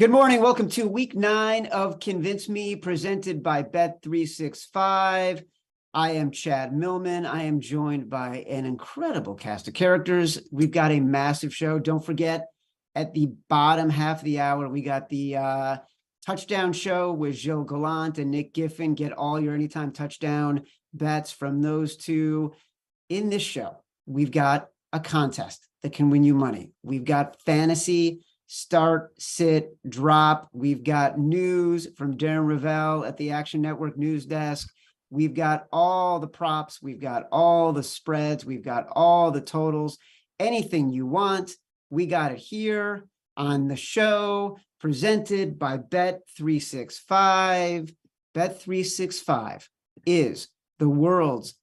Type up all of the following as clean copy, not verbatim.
Good morning. Welcome to week 9 of Convince Me, presented by Bet365. I am Chad Millman. I am joined by an incredible cast of characters. We've got a massive show. Don't forget, at the bottom half of the hour, we got the touchdown show with Gilles Gallant and Nick Giffen. Get all your anytime touchdown bets from those two. In this show, we've got a contest that can win you money. We've got fantasy start, sit, drop. We've got news from Darren Rovell at the Action Network news desk. We've got all the props. We've got all the spreads. We've got all the totals. Anything you want, we got it here on the show, presented by Bet365. Bet365 is the world's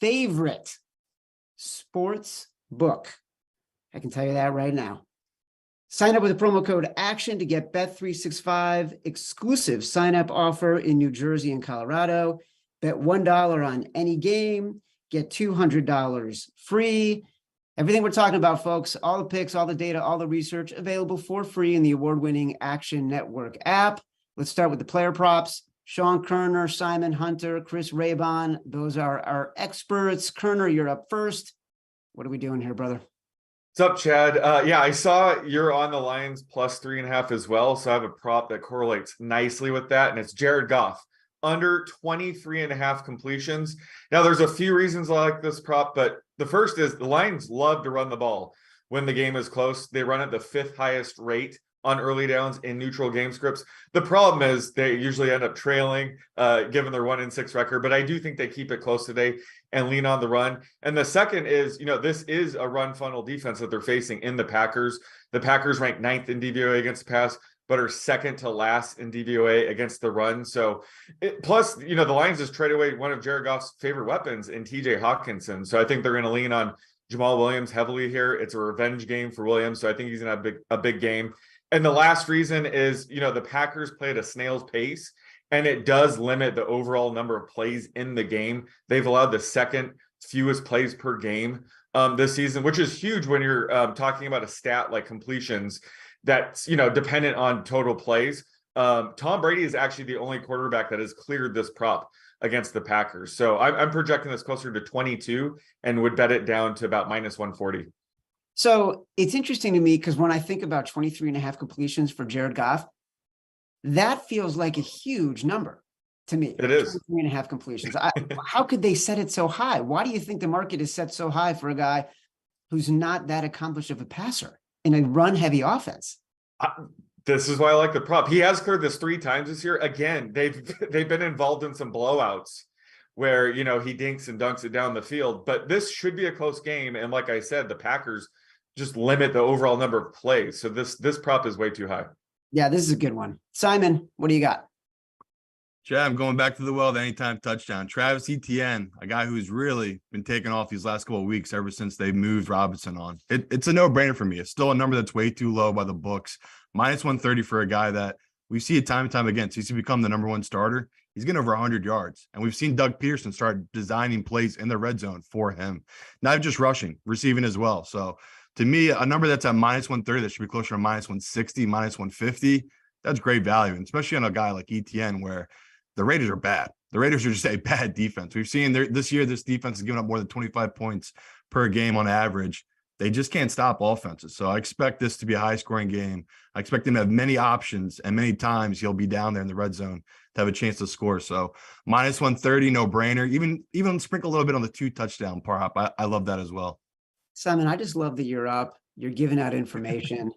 favorite sports book. I can tell you that right now. Sign up with the promo code ACTION to get Bet365 exclusive sign-up offer in New Jersey and Colorado. Bet $1 on any game, get $200 free. Everything we're talking about, folks, all the picks, all the data, all the research available for free in the award-winning Action Network app. Let's start with the player props. Sean Koerner, Simon Hunter, Chris Raybon. Those are our experts. Koerner, you're up first. What are we doing here, brother? What's up, Chad? Yeah, I saw you're on the Lions plus 3.5 as well. So I have a prop that correlates nicely with that. And it's Jared Goff under 23.5 completions. Now, there's a few reasons I like this prop, but the first is the Lions love to run the ball when the game is close. They run at the 5th highest rate on early downs in neutral game scripts. The problem is they usually end up trailing, given their 1-6 record, but I do think they keep it close today and lean on the run. And the second is, this is a run funnel defense that they're facing in the Packers. The Packers rank 9th in DVOA against the pass, but are second to last in DVOA against the run. So plus, the Lions just trade away one of Jared Goff's favorite weapons in TJ Hawkinson. So I think they're going to lean on Jamal Williams heavily here. It's a revenge game for Williams. So I think he's going to have a big game. And the last reason is, the Packers play at a snail's pace, and it does limit the overall number of plays in the game. They've allowed the second fewest plays per game this season, which is huge when you're talking about a stat like completions that's, dependent on total plays. Tom Brady is actually the only quarterback that has cleared this prop against the Packers. So I'm projecting this closer to 22 and would bet it down to about minus 140. So it's interesting to me because when I think about 23.5 completions for Jared Goff, that feels like a huge number to me. It is 23.5 completions. How could they set it so high? Why do you think the market is set so high for a guy who's not that accomplished of a passer in a run-heavy offense? This is why I like the prop. He has cleared this 3 times this year. Again, they've been involved in some blowouts where, he dinks and dunks it down the field. But this should be a close game. And like I said, the Packers just limit the overall number of plays. So this prop is way too high. Yeah, this is a good one. Simon, what do you got? Chad, I'm going back to the well, the anytime touchdown. Travis Etienne, a guy who's really been taking off these last couple of weeks ever since they moved Robinson on. It's a no-brainer for me. It's still a number that's way too low by the books. Minus 130 for a guy that we see it time and time again. So he's become the number 1 starter. He's getting over 100 yards. And we've seen Doug Peterson start designing plays in the red zone for him. Not just rushing, receiving as well. So to me, a number that's at minus 130 that should be closer to minus 160, minus 150, that's great value. And especially on a guy like ETN where the Raiders are bad. The Raiders are just a bad defense. We've seen this year, this defense has given up more than 25 points per game on average. They just can't stop offenses. So I expect this to be a high-scoring game. I expect him to have many options, and many times he'll be down there in the red zone to have a chance to score. So minus 130, no-brainer. Even sprinkle a little bit on the 2 touchdown prop. I love that as well. Simon, I just love that you're up. You're giving out information.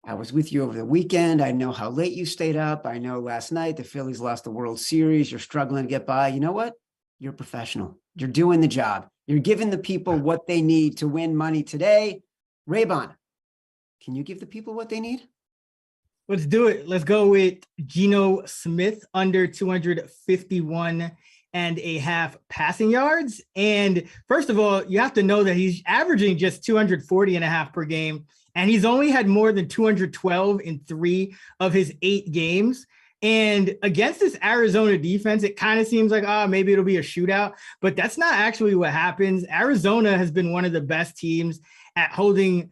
I was with you over the weekend. I know how late you stayed up. I know last night the Phillies lost the World Series. You're struggling to get by. You know what? You're a professional. You're doing the job. You're giving the people what they need to win money today. Raybon, can you give the people what they need? Let's do it. Let's go with Geno Smith under 251.5 passing yards. And first of all, you have to know that he's averaging just 240.5 per game. And he's only had more than 212 in 3 of his 8 games. And against this Arizona defense, it kind of seems like, maybe it'll be a shootout, but that's not actually what happens. Arizona has been one of the best teams at holding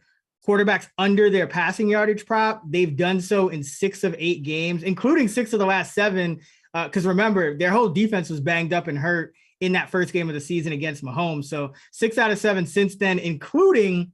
quarterbacks under their passing yardage prop. They've done so in 6 of 8 games, including 6 of the last 7. Because remember, their whole defense was banged up and hurt in that first game of the season against Mahomes. So 6 out of 7 since then, including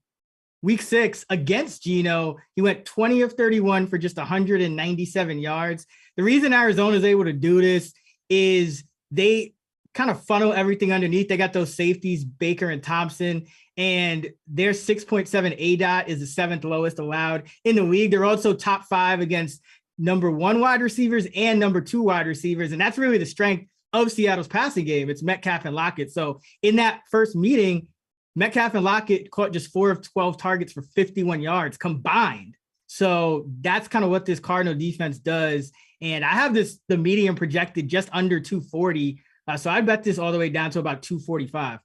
week 6 against Geno. He went 20 of 31 for just 197 yards. The reason Arizona is able to do this is they kind of funnel everything underneath. They got those safeties, Baker and Thompson, and their 6.7 ADOT is the 7th lowest allowed in the league. They're also top 5 against number 1 wide receivers and number 2 wide receivers. And that's really the strength of Seattle's passing game. It's Metcalf and Lockett. So in that first meeting, Metcalf and Lockett caught just 4 of 12 targets for 51 yards combined. So that's kind of what this Cardinal defense does. And I have the median projected just under 240. So I bet this all the way down to about 245.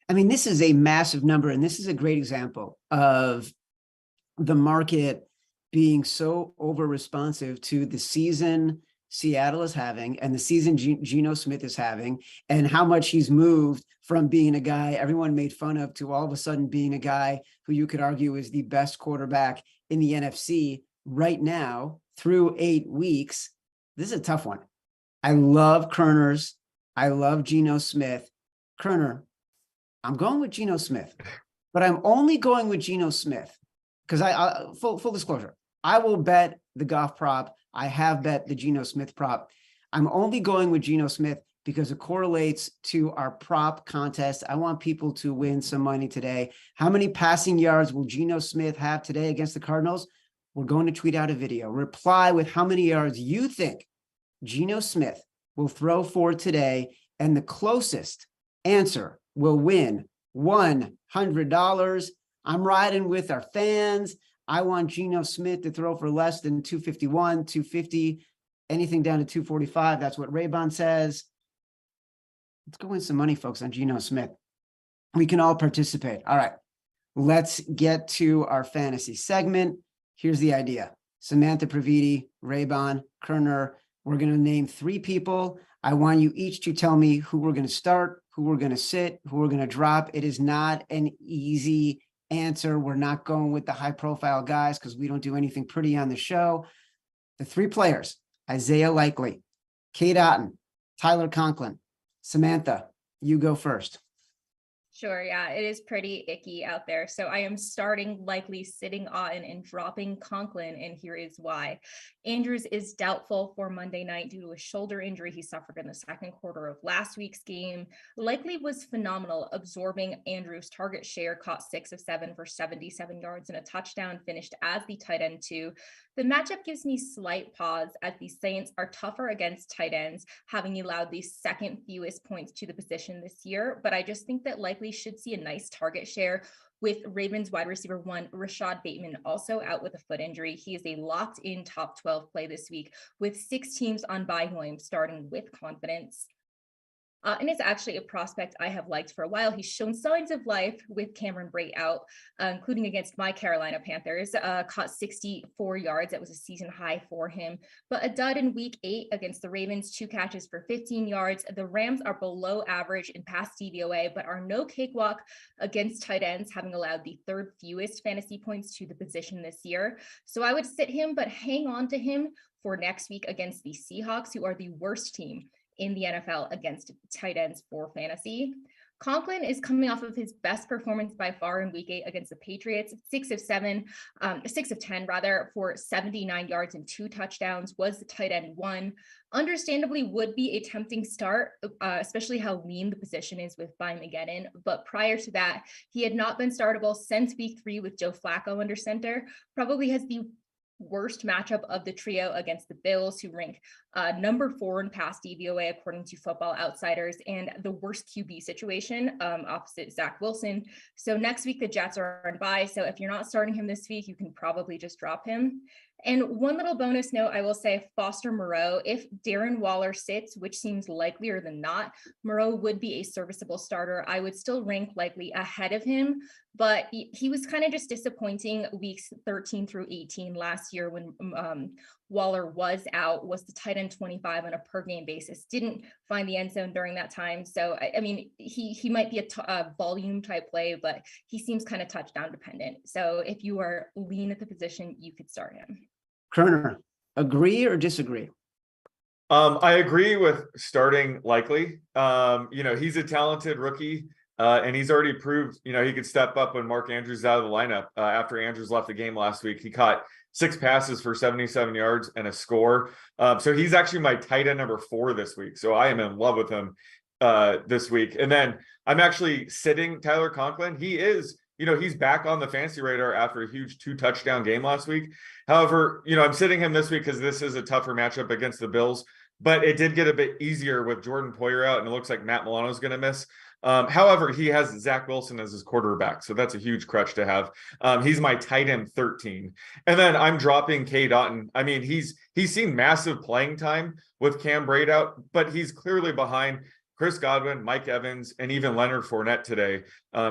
I mean, this is a massive number, and this is a great example of the market being so over-responsive to the season Seattle is having and the season Geno Smith is having, and how much he's moved from being a guy everyone made fun of to all of a sudden being a guy who you could argue is the best quarterback in the NFC right now through 8 weeks. This is a tough one. I love Koerner's. I love Geno Smith. Koerner, I'm going with Geno Smith, but I'm only going with Geno Smith because I full disclosure, I will bet the Goff prop. I have bet the Geno Smith prop. I'm only going with Geno Smith because it correlates to our prop contest. I want people to win some money today. How many passing yards will Geno Smith have today against the Cardinals? We're going to tweet out a video. Reply with how many yards you think Geno Smith will throw for today, and the closest answer will win $100. I'm riding with our fans. I want Geno Smith to throw for less than 251, 250, anything down to 245. That's what Raybon says. Let's go win some money, folks, on Geno Smith. We can all participate. All right, let's get to our fantasy segment. Here's the idea. Samantha Previte, Raybon, Koerner. We're going to name 3 people. I want you each to tell me who we're going to start, who we're going to sit, who we're going to drop. It is not an easy answer. We're not going with the high profile guys because we don't do anything pretty on the show. The 3 players, Isaiah Likely, Kate Otten, Tyler Conklin. Samantha, you go first. Sure. Yeah, it is pretty icky out there. So I am starting Likely, sitting Otten, and dropping Conklin. And here is why. Andrews is doubtful for Monday night due to a shoulder injury he suffered in the second quarter of last week's game. Likely was phenomenal, absorbing Andrews' target share, caught 6 of 7 for 77 yards and a touchdown, finished as the tight end 2. The matchup gives me slight pause as the Saints are tougher against tight ends, having allowed the second fewest points to the position this year. But I just think that Likely should see a nice target share, with Ravens wide receiver 1, Rashad Bateman, also out with a foot injury. He is a locked-in top 12 play this week, with 6 teams on bye who I am starting with confidence. And it's actually a prospect I have liked for a while. He's shown signs of life with Cameron Brate out, including against my Carolina Panthers, caught 64 yards. That was a season high for him. But a dud in week 8 against the Ravens, 2 catches for 15 yards. The Rams are below average in pass DVOA, but are no cakewalk against tight ends, having allowed the 3rd fewest fantasy points to the position this year. So I would sit him, but hang on to him for next week against the Seahawks, who are the worst team in the NFL against tight ends for fantasy. Conklin is coming off of his best performance by far in week 8 against the Patriots, 6 of 10 for 79 yards and 2 touchdowns, was the tight end 1. Understandably would be a tempting start, especially how lean the position is with Mageddon. But prior to that, he had not been startable since week 3 with Joe Flacco under center. Probably has the worst matchup of the trio against the Bills, who rank number 4 in pass DVOA according to Football Outsiders, and the worst QB situation opposite Zach Wilson. So next week the Jets are on bye, so if you're not starting him this week, you can probably just drop him. And one little bonus note, I will say Foster Moreau, if Darren Waller sits, which seems likelier than not, Moreau would be a serviceable starter. I would still rank Likely ahead of him, but he was kind of just disappointing weeks 13 through 18 last year when Waller was out, was the tight end 25 on a per game basis, didn't find the end zone during that time. So, I mean, he might be a volume type play, but he seems kind of touchdown dependent. So if you are lean at the position, you could start him. Koerner, agree or disagree? I agree with starting likely. He's a talented rookie. And he's already proved, he could step up when Mark Andrews is out of the lineup. After Andrews left the game last week, he caught 6 passes for 77 yards and a score. So he's actually my tight end number 4 this week. So I am in love with him this week. And then I'm actually sitting Tyler Conklin. He is, he's back on the fantasy radar after a huge 2-touchdown game last week. However, I'm sitting him this week because this is a tougher matchup against the Bills. But it did get a bit easier with Jordan Poyer out, and it looks like Matt Milano's going to miss. However, he has Zach Wilson as his quarterback, so that's a huge crutch to have. He's my tight end 13. And then I'm dropping K. Dotton. I mean, he's seen massive playing time with Cam Brate out, but he's clearly behind Chris Godwin, Mike Evans, and even Leonard Fournette today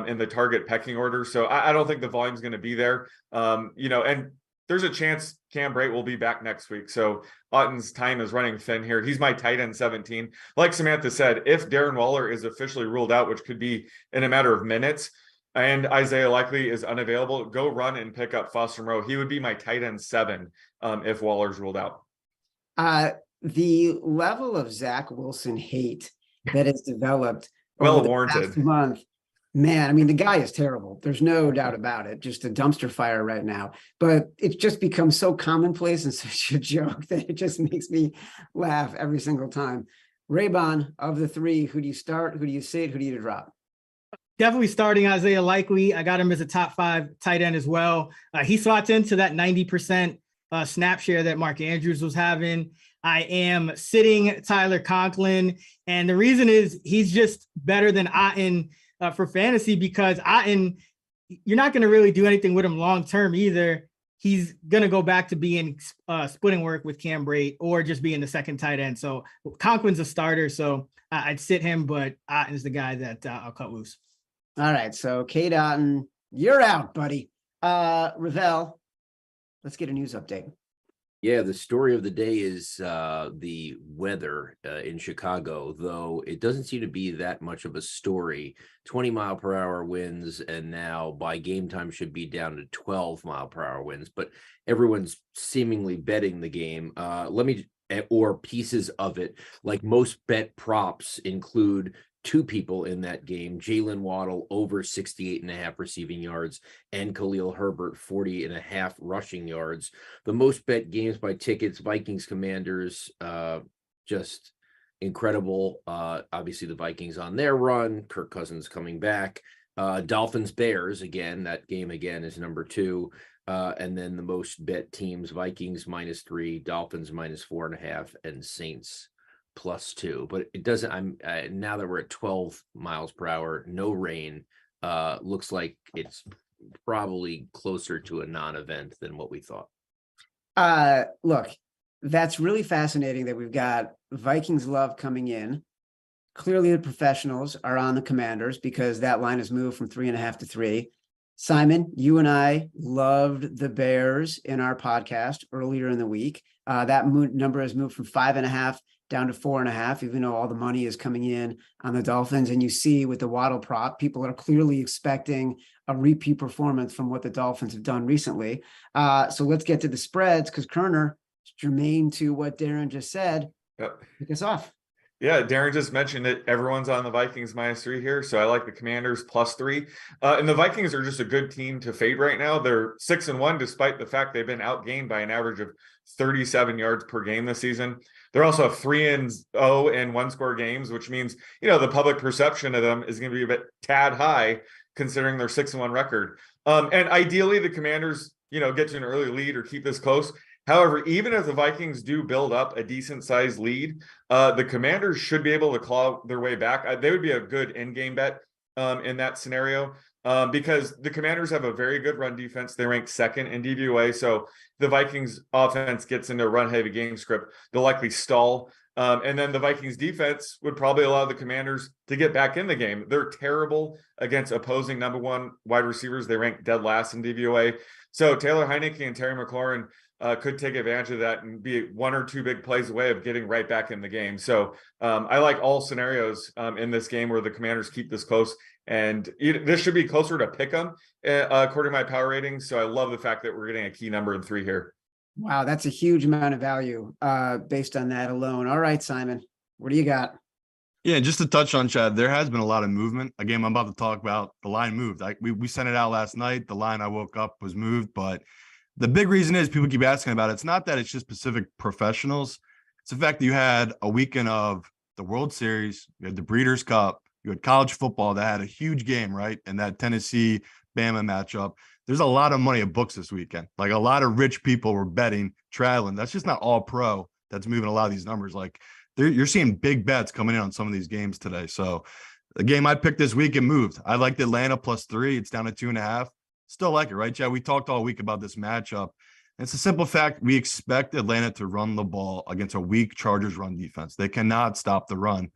in the target pecking order. So I don't think the volume's going to be there. And there's a chance Cam Brate will be back next week. So Otten's time is running thin here. He's my tight end 17. Like Samantha said, if Darren Waller is officially ruled out, which could be in a matter of minutes, and Isaiah Likely is unavailable, go run and pick up Foster Moreau. He would be my tight end 7 if Waller's ruled out. The level of Zach Wilson hate that has developed Well over the warranted. past month, man, I mean, the guy is terrible. There's no doubt about it. Just a dumpster fire right now. But it's just become so commonplace and such a joke that it just makes me laugh every single time. Raybon, of the 3, who do you start? Who do you sit? Who do you drop? Definitely starting Isaiah Likely. I got him as a top 5 tight end as well. He slots into that 90% snap share that Mark Andrews was having. I am sitting Tyler Conklin. And the reason is he's just better than Otten for fantasy, because Otten, you're not going to really do anything with him long term either. He's going to go back to being splitting work with Cam Brate or just being the second tight end. So Conklin's a starter, so I'd sit him, but Otten's the guy that I'll cut loose. All right, so K. Dotton, you're out, buddy. Rovell, let's get a news update. Yeah, the story of the day is the weather in Chicago, though it doesn't seem to be that much of a story. 20-mile-per-hour winds, and now by game time should be down to 12-mile-per-hour winds. But everyone's seemingly betting the game. Or pieces of it, like most bet props include 2 people in that game: Jalen Waddle over 68.5 receiving yards and Khalil Herbert 40.5 rushing yards. The most bet games by tickets: Vikings Commanders, just incredible. Obviously the Vikings on their run, Kirk Cousins coming back. Dolphins Bears, again, that game again is number 2. And then the most bet teams: Vikings -3, Dolphins -4.5, and Saints +2. But it doesn't, now that we're at 12 miles per hour, no rain, looks like it's probably closer to a non-event than what we thought. Look, that's really fascinating that we've got Vikings love coming in. Clearly the professionals are on the Commanders because that line has moved from 3.5 to 3. Simon, you and I loved the Bears in our podcast earlier in the week. That number has moved from 5.5 down to 4.5, even though all the money is coming in on the Dolphins. And you see with the Waddle prop, people are clearly expecting a repeat performance from what the Dolphins have done recently. So let's get to the spreads, because Koerner, germane to what Darren just said, kick us off. Yeah, Darren just mentioned that everyone's on the Vikings -3 here, so I like the Commanders +3. And the Vikings are just a good team to fade right now. They're 6-1, despite the fact they've been outgained by an average of 37 yards per game this season. They're also 3-0 in one-score games, which means, the public perception of them is going to be a bit tad high considering their 6-1 record. And ideally, the Commanders, get to an early lead or keep this close. However, even if the Vikings do build up a decent-sized lead, the Commanders should be able to claw their way back. They would be a good in-game bet in that scenario because the Commanders have a very good run defense. They rank 2nd in DVOA, so the Vikings offense gets into a run-heavy game script, they'll likely stall. And then the Vikings defense would probably allow the Commanders to get back in the game. They're terrible against opposing number 1 wide receivers. They rank dead last in DVOA. So Taylor Heineke and Terry McLaurin could take advantage of that and be one or two big plays away of getting right back in the game. So I like all scenarios in this game where the Commanders keep this close. And this should be closer to pick 'em according to my power ratings. So I love the fact that we're getting a key number in 3 here. Wow, that's a huge amount of value based on that alone. All right, Simon, what do you got? Yeah, just to touch on Chad, there has been a lot of movement. Again, I'm about to talk about the line moved. We sent it out last night. The line I woke up was moved, but the big reason is people keep asking about it. It's not that it's just specific professionals. It's the fact that you had a weekend of the World Series, you had the Breeders' Cup, you had college football that had a huge game, right? And that Tennessee Bama matchup. There's a lot of money at books this weekend. Like a lot of rich people were betting, traveling. That's just not all pro that's moving a lot of these numbers. Like you're seeing big bets coming in on some of these games today. So the game I picked this week, it moved. I liked Atlanta +3. It's down to 2.5. Still like it, right, Chad? We talked all week about this matchup. It's a simple fact. We expect Atlanta to run the ball against a weak Chargers run defense. They cannot stop the run.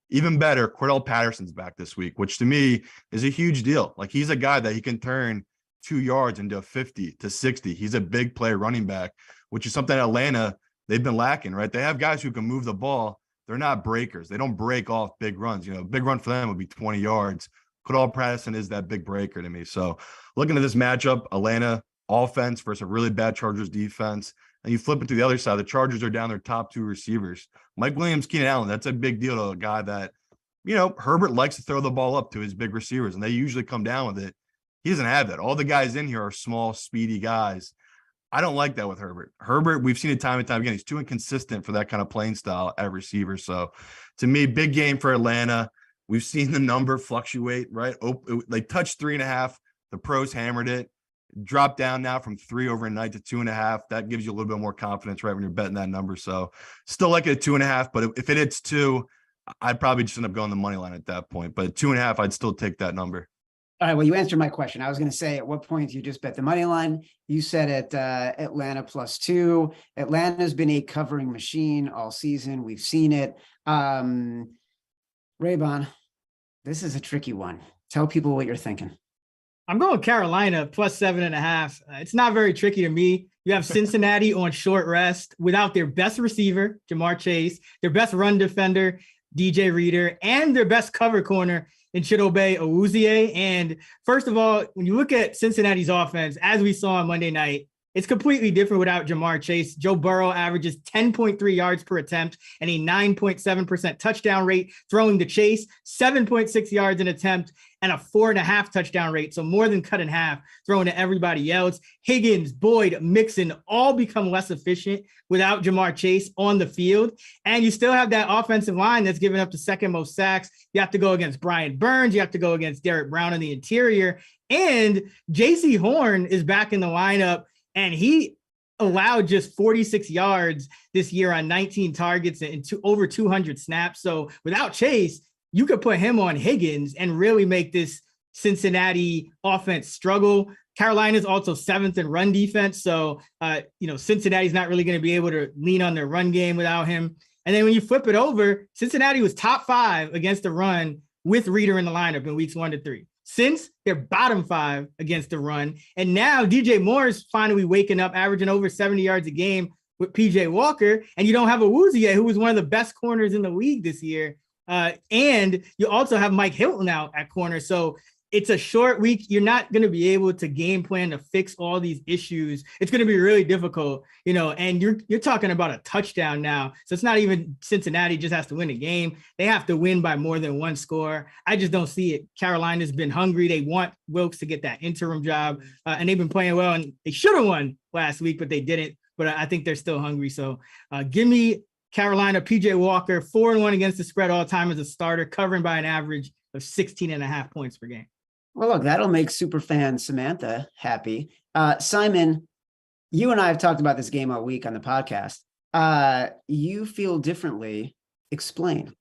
Even better, Cordell Patterson's back this week, which to me is a huge deal. Like he's a guy that he can turn 2 yards into 50 to 60. He's a big play running back, which is something Atlanta, they've been lacking, right? They have guys who can move the ball. They're not breakers. They don't break off big runs. You know, a big run for them would be 20 yards. Cordell Patterson is that big breaker to me. So looking at this matchup, Atlanta offense versus a really bad Chargers defense, and you flip it to the other side, the Chargers are down their top 2 receivers. Mike Williams, Keenan Allen, that's a big deal to a guy that, you know, Herbert likes to throw the ball up to his big receivers, and they usually come down with it. He doesn't have that. All the guys in here are small, speedy guys. I don't like that with Herbert. Herbert, we've seen it time and time again. He's too inconsistent for that kind of playing style at receiver. So to me, big game for Atlanta. We've seen the number fluctuate, right? They touched 3.5. The pros hammered it. Dropped down now from 3 overnight to 2.5. That gives you a little bit more confidence, right, when you're betting that number. So still like it at 2.5, but if it hits 2, I'd probably just end up going the money line at that point. But at 2.5, I'd still take that number. All right, well, you answered my question. I was going to say, at what point do you just bet the money line? You said at Atlanta +2. Atlanta's been a covering machine all season. We've seen it. Raybon, this is a tricky one. Tell people what you're thinking. I'm going Carolina +7.5. It's not very tricky to me. You have Cincinnati on short rest without their best receiver, Jamar Chase, their best run defender, DJ Reader, and their best cover corner in Chidobe Awuzie. And first of all, when you look at Cincinnati's offense, as we saw on Monday night, it's completely different without Jamar Chase. Joe Burrow averages 10.3 yards per attempt and a 9.7% touchdown rate, throwing to Chase, 7.6 yards an attempt and a 4.5 touchdown rate. So more than cut in half, throwing to everybody else. Higgins, Boyd, Mixon all become less efficient without Jamar Chase on the field. And you still have that offensive line that's given up the second most sacks. You have to go against Brian Burns. You have to go against Derek Brown in the interior. And J.C. Horn is back in the lineup. And he allowed just 46 yards this year on 19 targets and over 200 snaps. So without Chase, you could put him on Higgins and really make this Cincinnati offense struggle. Carolina's also 7th in run defense. So, Cincinnati's not really going to be able to lean on their run game without him. And then when you flip it over, Cincinnati was top 5 against the run with Reader in the lineup in weeks 1 to 3. Since they're bottom 5 against the run. And now DJ Moore's finally waking up, averaging over 70 yards a game with PJ Walker. And you don't have Awuzie, who was one of the best corners in the league this year. And you also have Mike Hilton out at corner. So it's a short week. You're not going to be able to game plan to fix all these issues. It's going to be really difficult, and you're talking about a touchdown now. So it's not even Cincinnati just has to win a game. They have to win by more than one score. I just don't see it. Carolina's been hungry. They want Wilkes to get that interim job, and they've been playing well, and they should have won last week, but they didn't. But I think they're still hungry. So give me Carolina, PJ Walker, 4-1 against the spread all time as a starter, covering by an average of 16.5 points per game. Well, look, that'll make superfan Samantha happy. Simon, you and I have talked about this game all week on the podcast. You feel differently. Explain.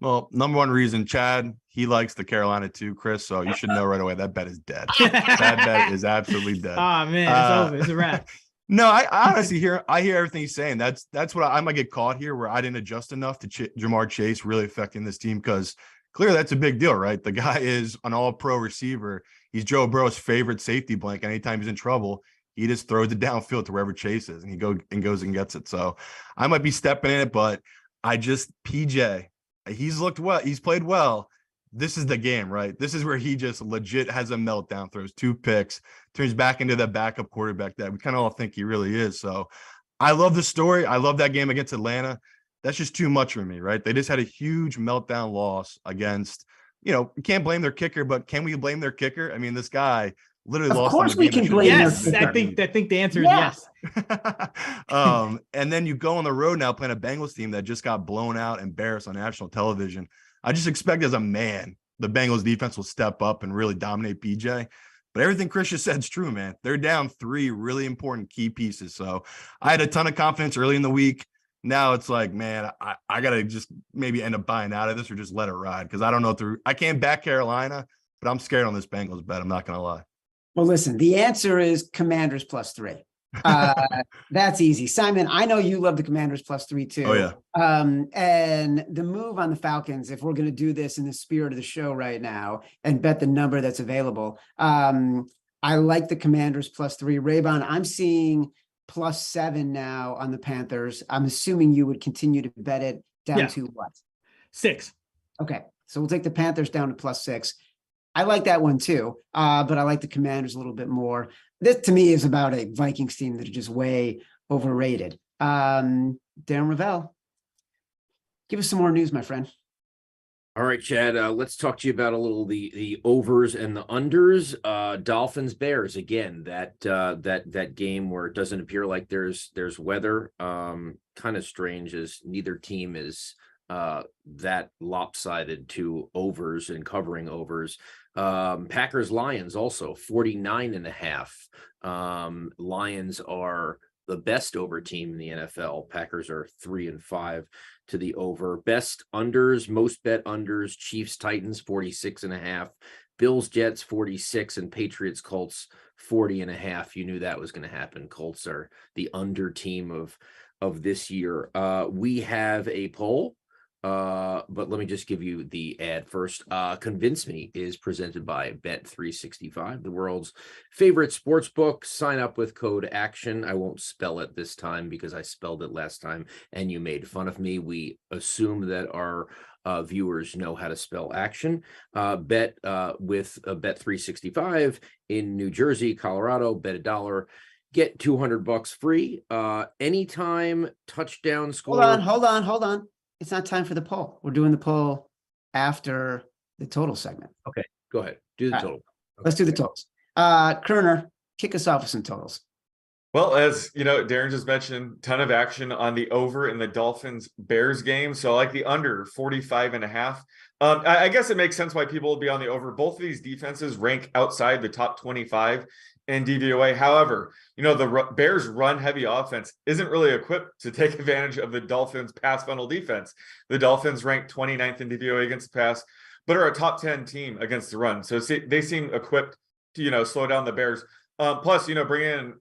Well, number one reason, Chad, he likes the Carolina too, Chris. So you should know right away that bet is dead. That bet is absolutely dead. Oh man, it's over. It's a wrap. No, I honestly hear everything he's saying. That's what I might get caught here, where I didn't adjust enough to Jamar Chase really affecting this team, because clearly that's a big deal, right? The guy is an all-pro receiver. He's Joe Burrow's favorite safety blanket. Anytime he's in trouble, he just throws it downfield to wherever Chase is, and he goes and gets it. So I might be stepping in it, but PJ, he's looked well. He's played well. This is the game, right? This is where he just legit has a meltdown, throws 2 picks, turns back into that backup quarterback that we kind of all think he really is. So I love the story. I love that game against Atlanta. That's just too much for me, right? They just had a huge meltdown loss against, you can't blame their kicker, but can we blame their kicker? I mean, this guy literally lost. Of course we can blame Yes, their I think the answer is yes. And then you go on the road now playing a Bengals team that just got blown out, embarrassed on national television. I just expect as a man, the Bengals defense will step up and really dominate PJ. But everything Chris just said is true, man. They're down 3 really important key pieces. So I had a ton of confidence early in the week. Now it's like, man, I got to just maybe end up buying out of this or just let it ride, because I don't know I can't back Carolina, but I'm scared on this Bengals bet. I'm not going to lie. Well, listen, the answer is Commanders +3. That's easy. Simon, I know you love the Commanders +3 too. Oh, yeah. And the move on the Falcons, if we're going to do this in the spirit of the show right now and bet the number that's available, I like the Commanders +3. Raybon, I'm seeing +7 now on the Panthers. I'm assuming you would continue to bet it down to what? 6. Okay, so we'll take the Panthers down to +6. I like that one too, but I like the Commanders a little bit more. This to me is about a Vikings team that are just way overrated. Darren Rovell, give us some more news, my friend. All right, Chad, let's talk to you about a little the overs and the unders. Dolphins Bears, again, that game where it doesn't appear like there's weather. Kind of strange, as neither team is that lopsided to overs and covering overs. Packers Lions also 49.5. Lions are the best over team in the NFL. Packers are 3-5 to the over. Best unders, most bet unders: Chiefs Titans 46.5, Bills Jets 46, and Patriots Colts 40.5. You knew that was going to happen. Colts are the under team of this year. We have a poll. But let me just give you the ad first. Convince Me is presented by Bet365, the world's favorite sports book. Sign up with code ACTION. I won't spell it this time because I spelled it last time and you made fun of me. We assume that our viewers know how to spell action. Bet with Bet365 in New Jersey, Colorado. Bet $1. Get $200 free. Anytime touchdown score. Hold on. It's not time for the poll. We're doing the poll after the total segment. Okay, go ahead. Do the total. Okay. Let's do the totals. Koerner, kick us off with some totals. Well, as you know, Darren just mentioned, ton of action on the over in the Dolphins Bears game. So I like the under 45.5. I guess it makes sense why people will be on the over. Both of these defenses rank outside the top 25 in DVOA. However, the Bears run heavy offense isn't really equipped to take advantage of the Dolphins pass funnel defense. The Dolphins rank 29th in DVOA against the pass, but are a top 10 team against the run. So they seem equipped to, slow down the Bears. Plus, bring in,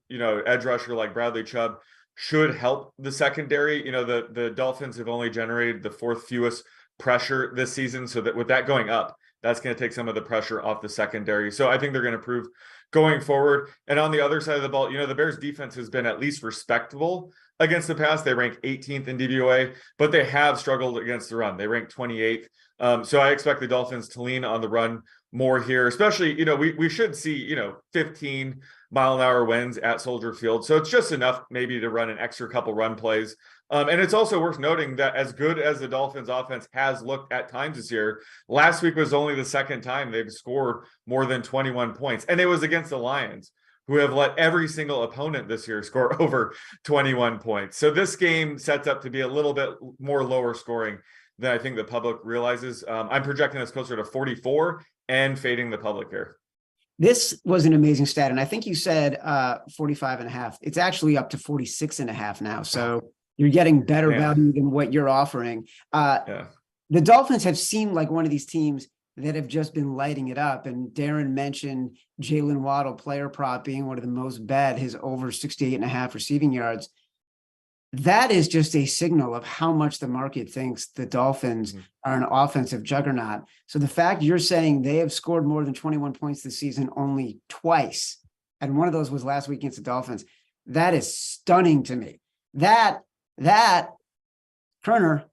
edge rusher like Bradley Chubb should help the secondary. The Dolphins have only generated the 4th fewest pressure this season. So that with that going up, that's going to take some of the pressure off the secondary. So I think they're going to improve going forward. And on the other side of the ball, the Bears defense has been at least respectable against the pass. They rank 18th in DVOA, but they have struggled against the run. They rank 28th. So I expect the Dolphins to lean on the run more here, especially, we should see, 15-mile-an-hour winds at Soldier Field. So it's just enough maybe to run an extra couple run plays. And it's also worth noting that as good as the Dolphins offense has looked at times this year, last week was only the second time they've scored more than 21 points. And it was against the Lions, who have let every single opponent this year score over 21 points. So this game sets up to be a little bit more lower scoring than I think the public realizes. I'm projecting this closer to 44 and fading the public here. This was an amazing stat. And I think you said 45.5. It's actually up to 46.5 now. So you're getting better value than what you're offering. The Dolphins have seemed like one of these teams that have just been lighting it up. And Darren mentioned Jalen Waddle, player prop, being one of the most bet, his over 68.5 receiving yards. That is just a signal of how much the market thinks the Dolphins are an offensive juggernaut. So the fact you're saying they have scored more than 21 points this season only twice and one of those was last week against the Dolphins. That is stunning to me. That Koerner,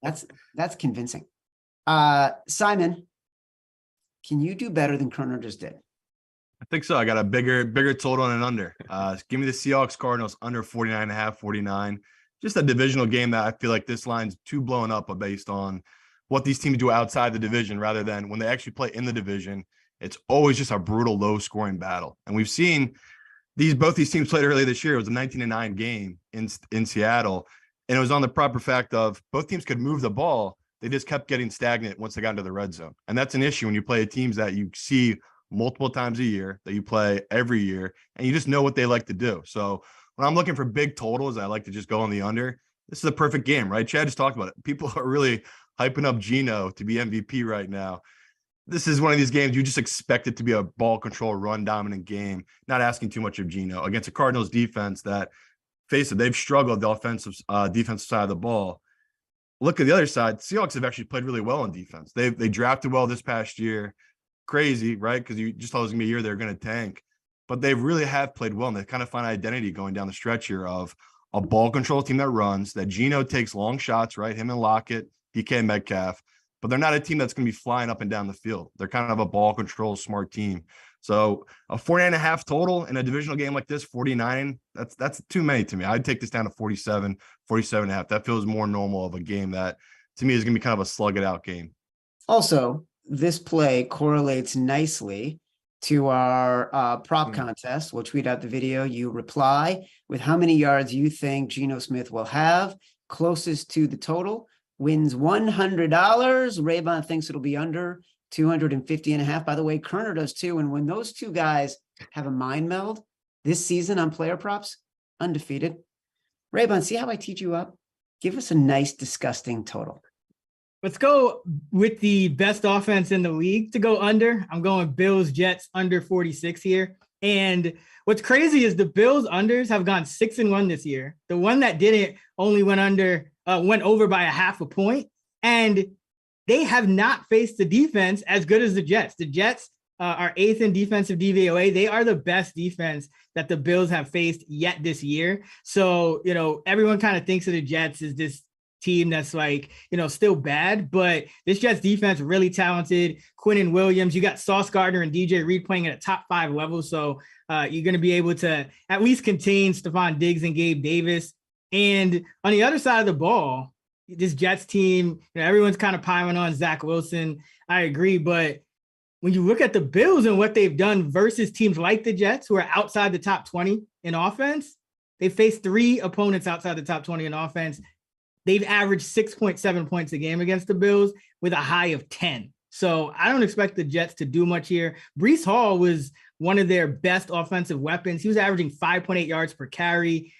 that's convincing. Simon, can you do better than Koerner just did? I think so. I got a bigger total and an under. Give me the Seahawks Cardinals under 49.5, 49. Just a divisional game that I feel like this line's too blown up based on what these teams do outside the division rather than when they actually play in the division. It's always just a brutal, low-scoring battle. And we've seen both these teams played earlier this year. It was a 19-9 game in Seattle, and it was on the proper fact of both teams could move the ball. They just kept getting stagnant once they got into the red zone. And that's an issue when you play teams that you see multiple times a year, that you play every year, and you just know what they like to do. So when I'm looking for big totals, I like to just go on the under. This is a perfect game, right? Chad just talked about it. People are really hyping up Geno to be MVP right now. This is one of these games you just expect it to be a ball control, run dominant game, not asking too much of Geno against a Cardinals defense that, face it, they've struggled the defensive side of the ball. Look at the other side. Seahawks have actually played really well on defense. They drafted well this past year. Crazy, right? Because you just thought it was going to be a year they're going to tank. But they really have played well, and they kind of find identity going down the stretch here of a ball control team that runs, that Geno takes long shots, right? Him and Lockett, DK Metcalf. But they're not a team that's going to be flying up and down the field. They're kind of a ball control smart team. So a 49.5 total in a divisional game like this, 49, that's too many to me. I'd take this down to 47, 47.5. That feels more normal of a game that to me is going to be kind of a slug it out game. Also, this play correlates nicely to our prop contest. We'll tweet out the video. You reply with how many yards you think Geno Smith will have. Closest to the total wins $100. Raybon thinks it'll be under 250.5. By the way, Koerner does too. And when those two guys have a mind meld this season on player props, undefeated. Raybon, see how I teach you up? Give us a nice, disgusting total. Let's go with the best offense in the league to go under. I'm going Bills Jets under 46 here. And what's crazy is the Bills unders have gone 6-1 this year. The one that didn't only went over by a half a point. And they have not faced the defense as good as the Jets. The Jets are 8th in defensive DVOA. They are the best defense that the Bills have faced yet this year. So, everyone kind of thinks of the Jets as this team that's still bad, but this Jets defense really talented. Quinnen Williams, you got Sauce Gardner and DJ Reed playing at a top 5 level. So you're going to be able to at least contain Stephon Diggs and Gabe Davis. And on the other side of the ball, this Jets team, everyone's kind of piling on Zach Wilson. I agree. But when you look at the Bills and what they've done versus teams like the Jets, who are outside the top 20 in offense, they faced 3 opponents outside the top 20 in offense. They've averaged 6.7 points a game against the Bills with a high of 10. So I don't expect the Jets to do much here. Breece Hall was one of their best offensive weapons. He was averaging 5.8 yards per carry.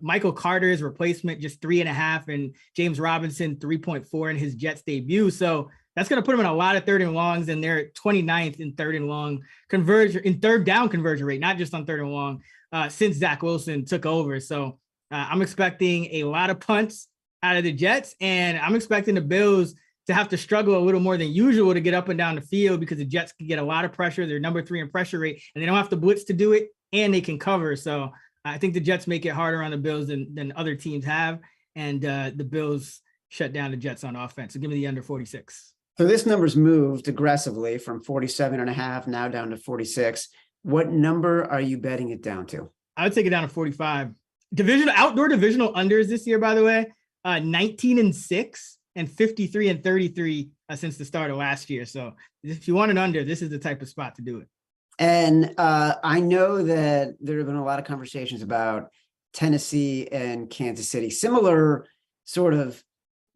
Michael Carter's replacement, just 3.5, and James Robinson, 3.4 in his Jets debut. So that's going to put them in a lot of 3rd and longs, and they're 29th in 3rd and long third down conversion rate, not just on 3rd and long, since Zach Wilson took over. So I'm expecting a lot of punts out of the Jets, and I'm expecting the Bills to have to struggle a little more than usual to get up and down the field because the Jets can get a lot of pressure. They're number 3 in pressure rate, and they don't have to blitz to do it, and they can cover. So I think the Jets make it harder on the Bills than other teams have, and the Bills shut down the Jets on offense. So give me the under 46. So this number's moved aggressively from 47.5 now down to 46. What number are you betting it down to? I would take it down to 45. Outdoor divisional unders this year, by the way, 19-6 and 53-33 since the start of last year. So if you want an under, this is the type of spot to do it. And I know that there have been a lot of conversations about Tennessee and Kansas City. Similar sort of,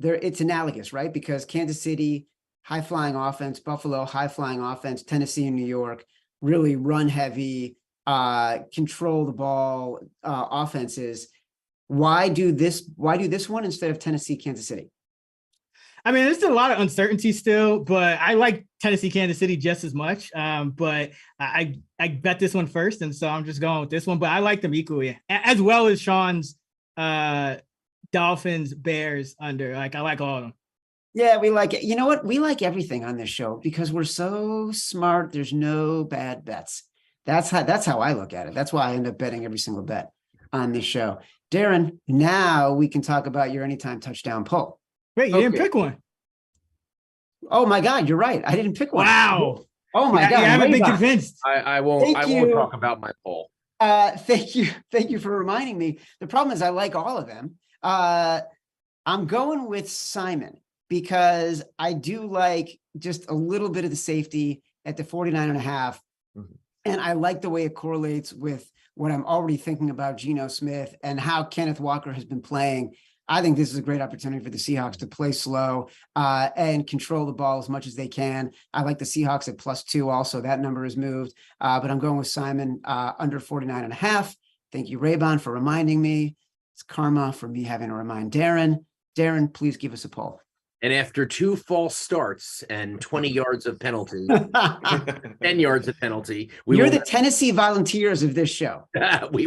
it's analogous, right? Because Kansas City, high-flying offense, Buffalo, high-flying offense, Tennessee and New York, really run-heavy, control the ball offenses. Why do this one instead of Tennessee, Kansas City? I mean, there's a lot of uncertainty still, but I like Tennessee, Kansas City just as much. But I bet this one first, and so I'm just going with this one. But I like them equally, as well as Sean's Dolphins, Bears under. I like all of them. Yeah, we like it. You know what? We like everything on this show because we're so smart. There's no bad bets. That's how I look at it. That's why I end up betting every single bet on this show. Darren, now we can talk about your anytime touchdown poll. Wait, you didn't Okay. pick one. Oh my God, you're right. I didn't pick one. Wow. Oh my God. You haven't been Raybon. convinced. I won't Thank you. talk about my poll. Thank you for reminding me. The problem is I like all of them. I'm going with Simon because I do like just a little bit of the safety at the 49.5. Mhm. And I like the way it correlates with what I'm already thinking about Geno Smith and how Kenneth Walker has been playing. I think this is a great opportunity for the Seahawks to play slow and control the ball as much as they can. I like the Seahawks at +2 also. That number has moved, but I'm going with Simon under 49.5. Thank you, Raybon, for reminding me. It's karma for me having to remind Darren. Darren, please give us a poll. And after 2 false starts and 20 yards of penalty, 10 yards of penalty, You're the Tennessee Volunteers of this show. we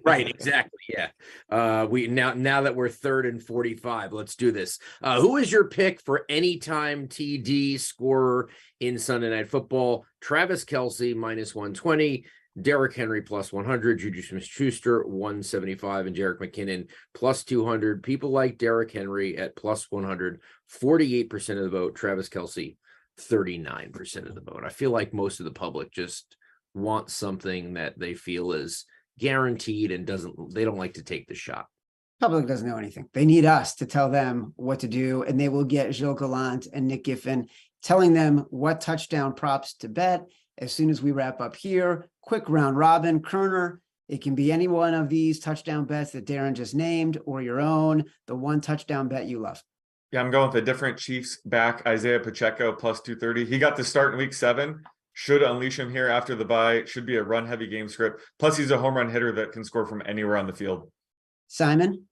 right, exactly. Yeah. We now that we're 3rd and 45, let's do this. Who is your pick for anytime TD scorer in Sunday Night Football? Travis Kelce -120, Derrick Henry +100, Juju Smith-Schuster 175, and Jerick McKinnon +200. People like Derrick Henry at +100, 48% of the vote. Travis Kelce, 39% of the vote. I feel like most of the public just want something that they feel is guaranteed and they don't like to take the shot. Public doesn't know anything. They need us to tell them what to do, and they will get Gilles Gallant and Nick Giffen telling them what touchdown props to bet as soon as we wrap up here. Quick round robin. Koerner, it can be any one of these touchdown bets that Darren just named or your own, the one touchdown bet you love. Yeah, I'm going with a different Chiefs back, Isaiah Pacheco +230. He got the start in week 7. Should unleash him here after the bye. Should be a run heavy game script. Plus he's a home run hitter that can score from anywhere on the field. Simon?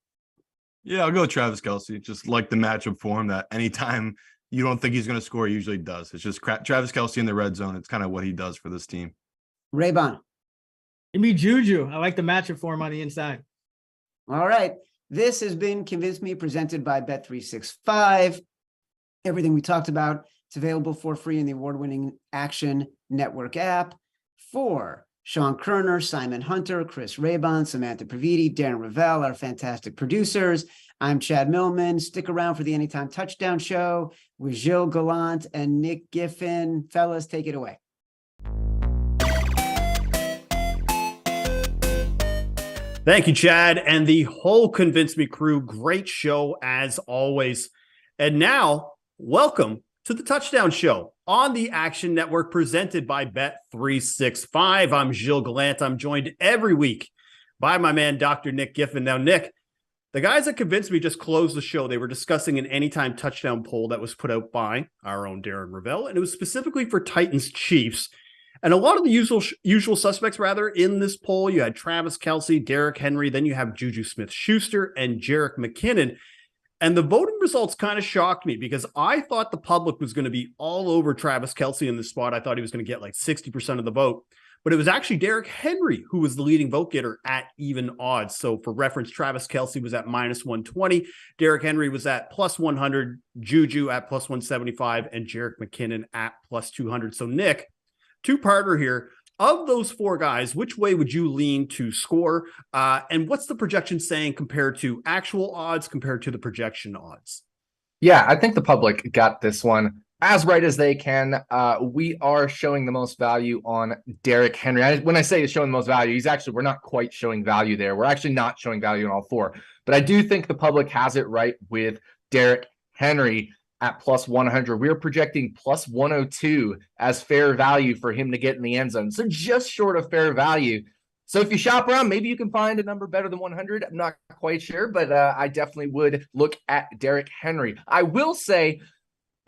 Yeah, I'll go with Travis Kelce. Just like the matchup for him that anytime you don't think he's going to score, he usually does. It's just Travis Kelce in the red zone. It's kind of what he does for this team. Raybon? Give me Juju. I like the matchup for him on the inside. All right. This has been Convince Me, presented by Bet365. Everything we talked about, it's available for free in the award-winning Action Network app. For Sean Koerner, Simon Hunter, Chris Raybon, Samantha Previte, Darren Rovell, our fantastic producers, I'm Chad Millman. Stick around for the Anytime Touchdown Show with Gilles Gallant and Nick Giffen. Fellas, take it away. Thank you, Chad, and the whole Convince Me crew. Great show as always. And now, welcome to the Touchdown Show on the Action Network, presented by Bet365. I'm Gilles Gallant. I'm joined every week by my man, Dr. Nick Giffen. Now, Nick, the guys that Convinced Me just closed the show. They were discussing an anytime touchdown poll that was put out by our own Darren Rovell, and it was specifically for Titans Chiefs. And a lot of the usual suspects, rather, in this poll, you had Travis Kelce, Derrick Henry, then you have Juju Smith-Schuster and Jerick McKinnon. And the voting results kind of shocked me because I thought the public was going to be all over Travis Kelce in this spot. I thought he was going to get like 60% of the vote. But it was actually Derrick Henry who was the leading vote getter at even odds. So for reference, Travis Kelce was at -120. Derrick Henry was at +100. Juju at +175. And Jerick McKinnon at +200. So Nick, two-parter here. Of those 4 guys, which way would you lean to score? And what's the projection saying compared to actual odds compared to the projection odds? Yeah, I think the public got this one as right as they can. We are showing the most value on Derrick Henry. When I say showing the most value, we're not quite showing value there. We're actually not showing value in all 4. But I do think the public has it right with Derrick Henry at +100. We're projecting +102 as fair value for him to get in the end zone. So just short of fair value. So if you shop around, maybe you can find a number better than 100. I'm not quite sure, but I definitely would look at Derrick Henry. I will say,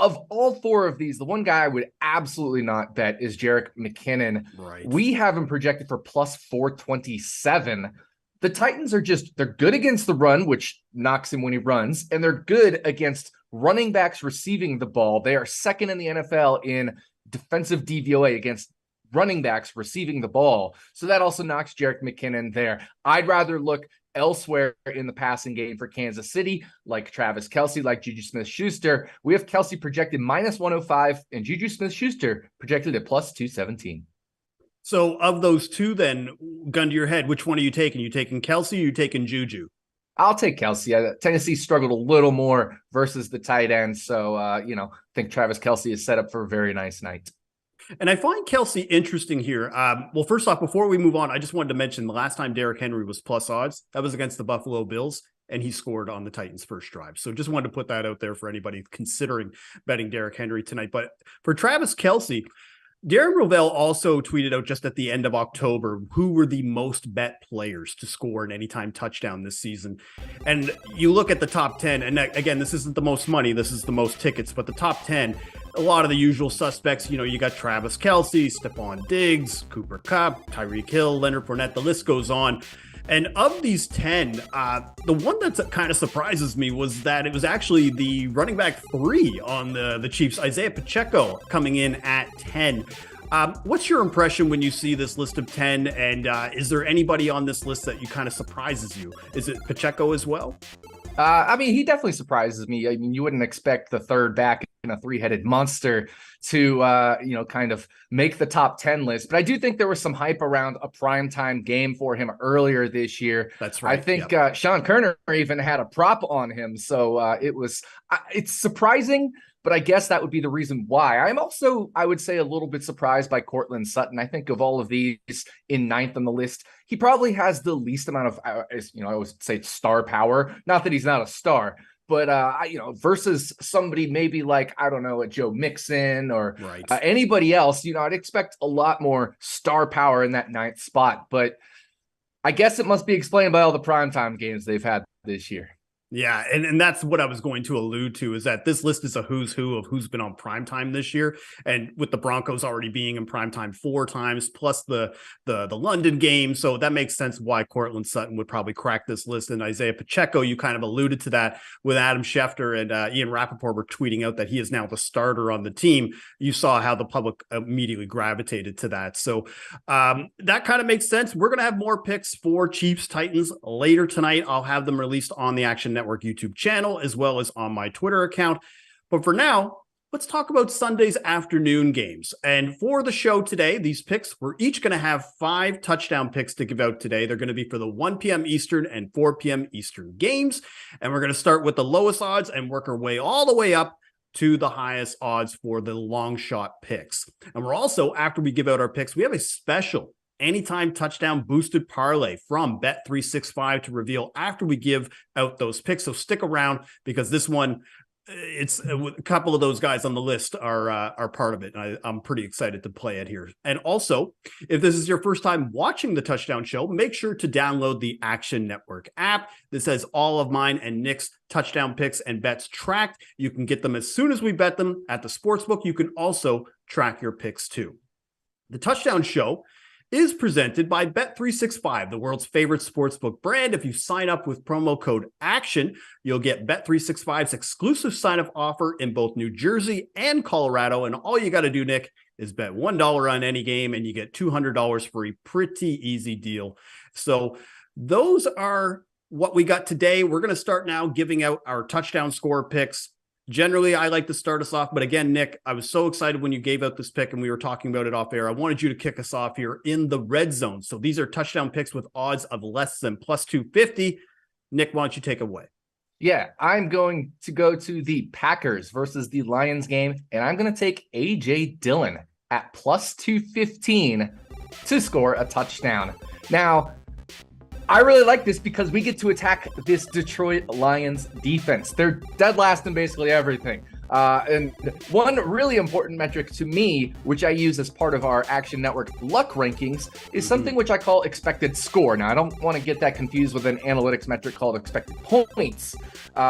of all 4 of these, the one guy I would absolutely not bet is Jerick McKinnon. Right. We have him projected for +427. The Titans they're good against the run, which knocks him when he runs, and they're good against running backs receiving the ball. They are second in the NFL in defensive DVOA against running backs receiving the ball. So that also knocks Jerick McKinnon there. I'd rather look elsewhere in the passing game for Kansas City, like Travis Kelce, like Juju Smith-Schuster. We have Kelce projected -105 and Juju Smith-Schuster projected at +217. So of those two, then, gun to your head, which one are you taking? You taking Kelsey or you taking Juju? I'll take Kelsey. Tennessee struggled a little more versus the tight end. So, I think Travis Kelsey is set up for a very nice night. And I find Kelsey interesting here. Well, first off, before we move on, I just wanted to mention the last time Derrick Henry was plus odds, that was against the Buffalo Bills, and he scored on the Titans' first drive. So just wanted to put that out there for anybody considering betting Derrick Henry tonight. But for Travis Kelsey, Darren Rovell also tweeted out just at the end of October who were the most bet players to score an anytime touchdown this season. And you look at the top 10, and again, this isn't the most money, this is the most tickets, but the top 10, a lot of the usual suspects, you got Travis Kelsey, Stephon Diggs, Cooper Kupp, Tyreek Hill, Leonard Fournette, the list goes on. And of these 10, the one that kind of surprises me was that it was actually the running back 3 on the Chiefs, Isaiah Pacheco, coming in at 10. What's your impression when you see this list of 10? And is there anybody on this list that you kind of surprises you? Is it Pacheco as well? He definitely surprises me. You wouldn't expect the third back in a 3-headed monster to, kind of make the top 10 list. But I do think there was some hype around a primetime game for him earlier this year. That's right. I think Sean Koerner even had a prop on him. So it's surprising, but I guess that would be the reason why. I'm also, I would say, a little bit surprised by Courtland Sutton. I think of all of these in 9th on the list, he probably has the least amount of, I always say star power. Not that he's not a star, but, versus somebody maybe like, I don't know, a Joe Mixon or anybody else, I'd expect a lot more star power in that 9th spot. But I guess it must be explained by all the primetime games they've had this year. Yeah, and that's what I was going to allude to, is that this list is a who's who of who's been on primetime this year. And with the Broncos already being in primetime 4 times, plus the London game. So that makes sense why Courtland Sutton would probably crack this list. And Isaiah Pacheco, you kind of alluded to that with Adam Schefter and Ian Rappaport were tweeting out that he is now the starter on the team. You saw how the public immediately gravitated to that. So that kind of makes sense. We're going to have more picks for Chiefs Titans later tonight. I'll have them released on the Action Network YouTube channel, as well as on my Twitter account. But for now, let's talk about Sunday's afternoon games. And for the show today, these picks, we're each going to have 5 touchdown picks to give out today. They're going to be for the 1 p.m. Eastern and 4 p.m. Eastern games. And we're going to start with the lowest odds and work our way all the way up to the highest odds for the long shot picks. And we're also, after we give out our picks, we have a special anytime touchdown boosted parlay from Bet365 to reveal after we give out those picks. So stick around, because this one, it's a couple of those guys on the list are part of it. And I'm pretty excited to play it here. And also, if this is your first time watching the Touchdown Show, make sure to download the Action Network app. This has all of mine and Nick's touchdown picks and bets tracked. You can get them as soon as we bet them at the sportsbook. You can also track your picks too. The Touchdown Show is presented by Bet365, the world's favorite sportsbook brand. If you sign up with promo code ACTION, you'll get Bet365's exclusive sign-up offer in both New Jersey and Colorado. And all you got to do, Nick, is bet $1 on any game, and you get $200 for a pretty easy deal. So those are what we got today. We're going to start now giving out our touchdown score picks. Generally, I like to start us off. But again, Nick, I was so excited when you gave out this pick and we were talking about it off air. I wanted you to kick us off here in the red zone. So these are touchdown picks with odds of less than plus 250. Nick, why don't you take it away? Yeah, I'm going to go to the Packers versus the Lions game, and I'm going to take A.J. Dillon at plus 215 to score a touchdown. Now, I really like this because we get to attack this Detroit Lions defense. They're dead last in basically everything. And one really important metric to me, which I use as part of our Action Network luck rankings, is something which I call expected score. Now, I don't want to get that confused with an analytics metric called expected points.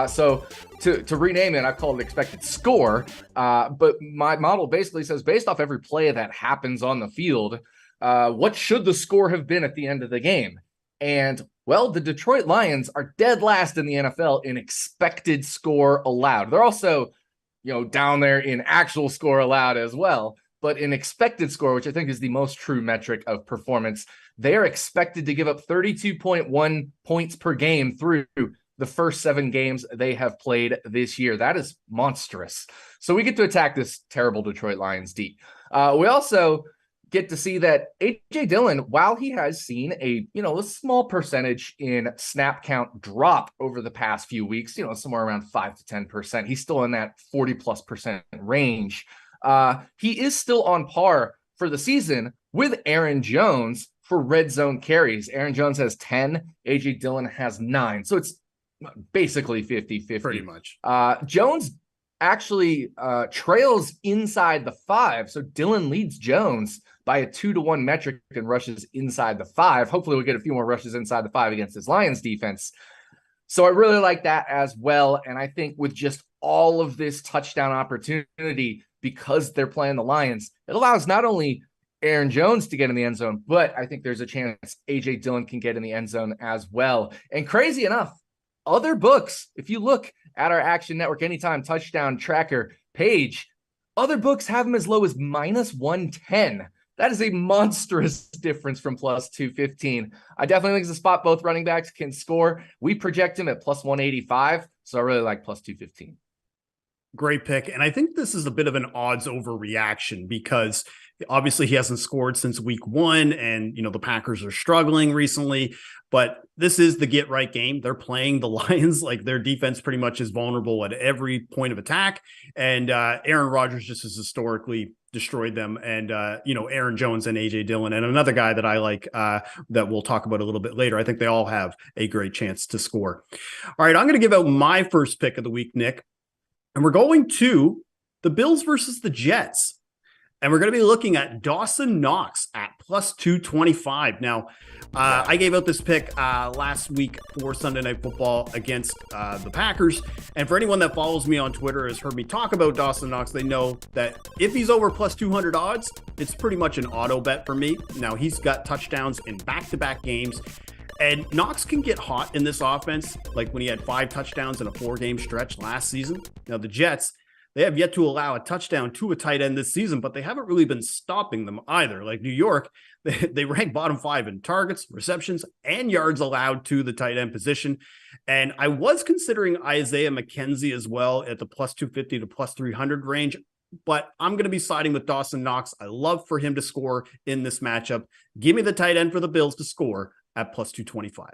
So to rename it, I've called it expected score. But my model basically says, based off every play that happens on the field, what should the score have been at the end of the game? And, well, the Detroit Lions are dead last in the NFL in expected score allowed. They're also, down there in actual score allowed as well. But in expected score, which I think is the most true metric of performance, they are expected to give up 32.1 points per game through the first 7 games they have played this year. That is monstrous. So we get to attack this terrible Detroit Lions D. We also get to see that AJ Dillon, while he has seen a small percentage in snap count drop over the past few weeks, somewhere around 5 to 10%, he's still in that 40+% range. He is still on par for the season with Aaron Jones for red zone carries. Aaron Jones has 10, AJ Dillon has 9. So it's basically 50-50. Pretty much. Jones actually trails inside the 5. So Dillon leads Jones by a 2-to-1 metric and rushes inside the 5. Hopefully we'll get a few more rushes inside the 5 against this Lions defense. So I really like that as well. And I think with just all of this touchdown opportunity, because they're playing the Lions, it allows not only Aaron Jones to get in the end zone, but I think there's a chance AJ Dillon can get in the end zone as well. And crazy enough, other books, if you look at our Action Network Anytime Touchdown Tracker page, other books have him as low as -110. That is a monstrous difference from +215. I definitely think it's a spot both running backs can score. We project him at +185, so I really like +215. Great pick. And I think this is a bit of an odds overreaction because obviously he hasn't scored since week 1 and, the Packers are struggling recently, but this is the get right game. They're playing the Lions. Like their defense pretty much is vulnerable at every point of attack. And Aaron Rodgers just has historically destroyed them. And, Aaron Jones and AJ Dillon and another guy that I like that we'll talk about a little bit later. I think they all have a great chance to score. All right. I'm going to give out my first pick of the week, Nick. And we're going to the Bills versus the Jets. And we're going to be looking at Dawson Knox at +225. Now, I gave out this pick last week for Sunday Night Football against the Packers. And for anyone that follows me on Twitter has heard me talk about Dawson Knox, they know that if he's over +200 odds, it's pretty much an auto bet for me. Now, he's got touchdowns in back-to-back games. And Knox can get hot in this offense, like when he had 5 touchdowns in a 4-game stretch last season. Now, the Jets, they have yet to allow a touchdown to a tight end this season, but they haven't really been stopping them either. Like New York, they rank bottom 5 in targets, receptions, and yards allowed to the tight end position. And I was considering Isaiah McKenzie as well at the +250 to +300 range, but I'm going to be siding with Dawson Knox. I love for him to score in this matchup. Give me the tight end for the Bills to score at +225.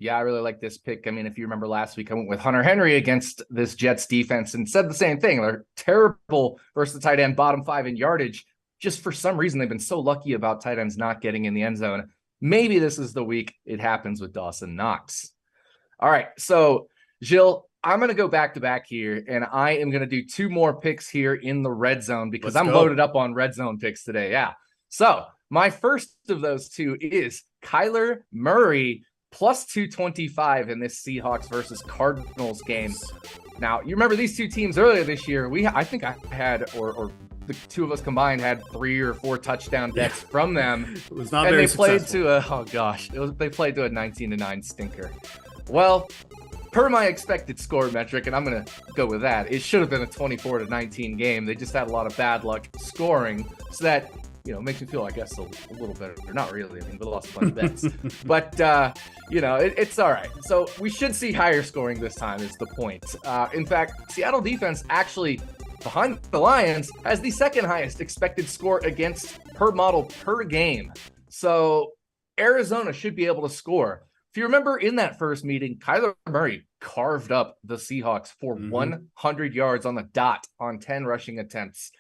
Yeah, I really like this pick. I mean, if you remember last week, I went with Hunter Henry against this Jets defense and said the same thing. They're terrible versus the tight end, bottom 5 in yardage. Just for some reason, they've been so lucky about tight ends not getting in the end zone. Maybe this is the week it happens with Dawson Knox. All right, so Gilles, I'm going to go back-to-back here, and I am going to do 2 more picks here in the red zone because I'm loaded up on red zone picks today. Yeah. So my first of those 2 is Kyler Murray +225 in this Seahawks versus Cardinals game. Now, you remember these 2 teams earlier this year. I think I had, or the 2 of us combined had 3 or 4 touchdown bets from them. It was not very successful. They played to a 19-9 stinker. Well, per my expected score metric, and I'm going to go with that, it should have been a 24-19 game. They just had a lot of bad luck scoring, so that makes me feel, I guess, a little better. Not really. I mean, we lost plenty of bets. But, it's all right. So we should see higher scoring this time is the point. In fact, Seattle defense actually, behind the Lions, has the 2nd highest expected score against per model per game. So Arizona should be able to score. If you remember in that first meeting, Kyler Murray carved up the Seahawks for 100 yards on the dot on 10 rushing attempts.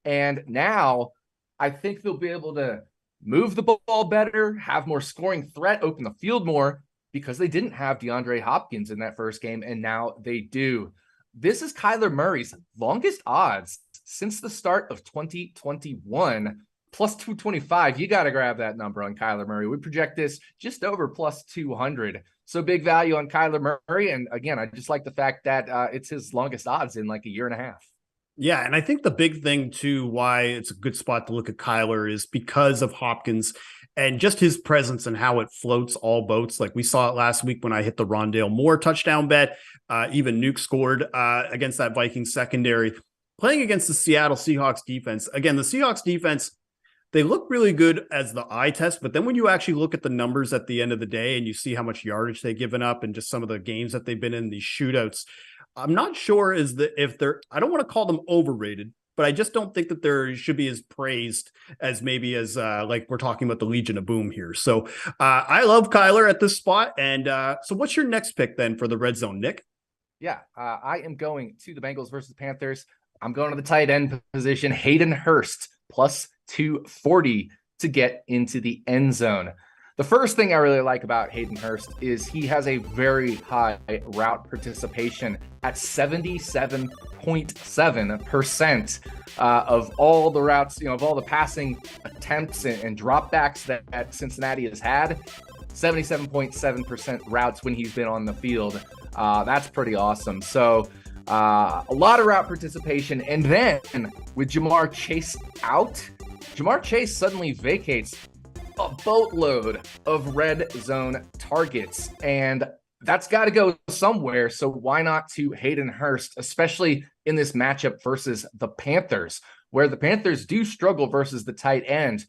And now I think they'll be able to move the ball better, have more scoring threat, open the field more, because they didn't have DeAndre Hopkins in that first game, and now they do. This is Kyler Murray's longest odds since the start of 2021, +225. You got to grab that number on Kyler Murray. We project this just over +200. So big value on Kyler Murray. And again, I just like the fact that it's his longest odds in like a year and a half. Yeah, and I think the big thing, too, why it's a good spot to look at Kyler is because of Hopkins and just his presence and how it floats all boats. Like we saw it last week when I hit the Rondale Moore touchdown bet. Even Nuke scored against that Vikings secondary. Playing against the Seattle Seahawks defense. Again, the Seahawks defense, they look really good as the eye test, but then when you actually look at the numbers at the end of the day and you see how much yardage they've given up and just some of the games that they've been in, these shootouts, I'm not sure if they're, I don't want to call them overrated, but I just don't think that there should be as praised as maybe as like we're talking about the Legion of Boom here. So I love Kyler at this spot. And so what's your next pick then for the red zone, Nick? Yeah, I am going to the Bengals versus Panthers. I'm going to the tight end position, Hayden Hurst, plus 240 to get into the end zone. The first thing I really like about Hayden Hurst is he has a very high route participation at 77.7% of all the routes, of all the passing attempts and dropbacks that Cincinnati has had. 77.7% routes when he's been on the field. That's pretty awesome. So a lot of route participation. And then with Ja'Marr Chase out, Ja'Marr Chase suddenly vacates a boatload of red zone targets. And that's got to go somewhere. So why not to Hayden Hurst, especially in this matchup versus the Panthers, where the Panthers do struggle versus the tight end.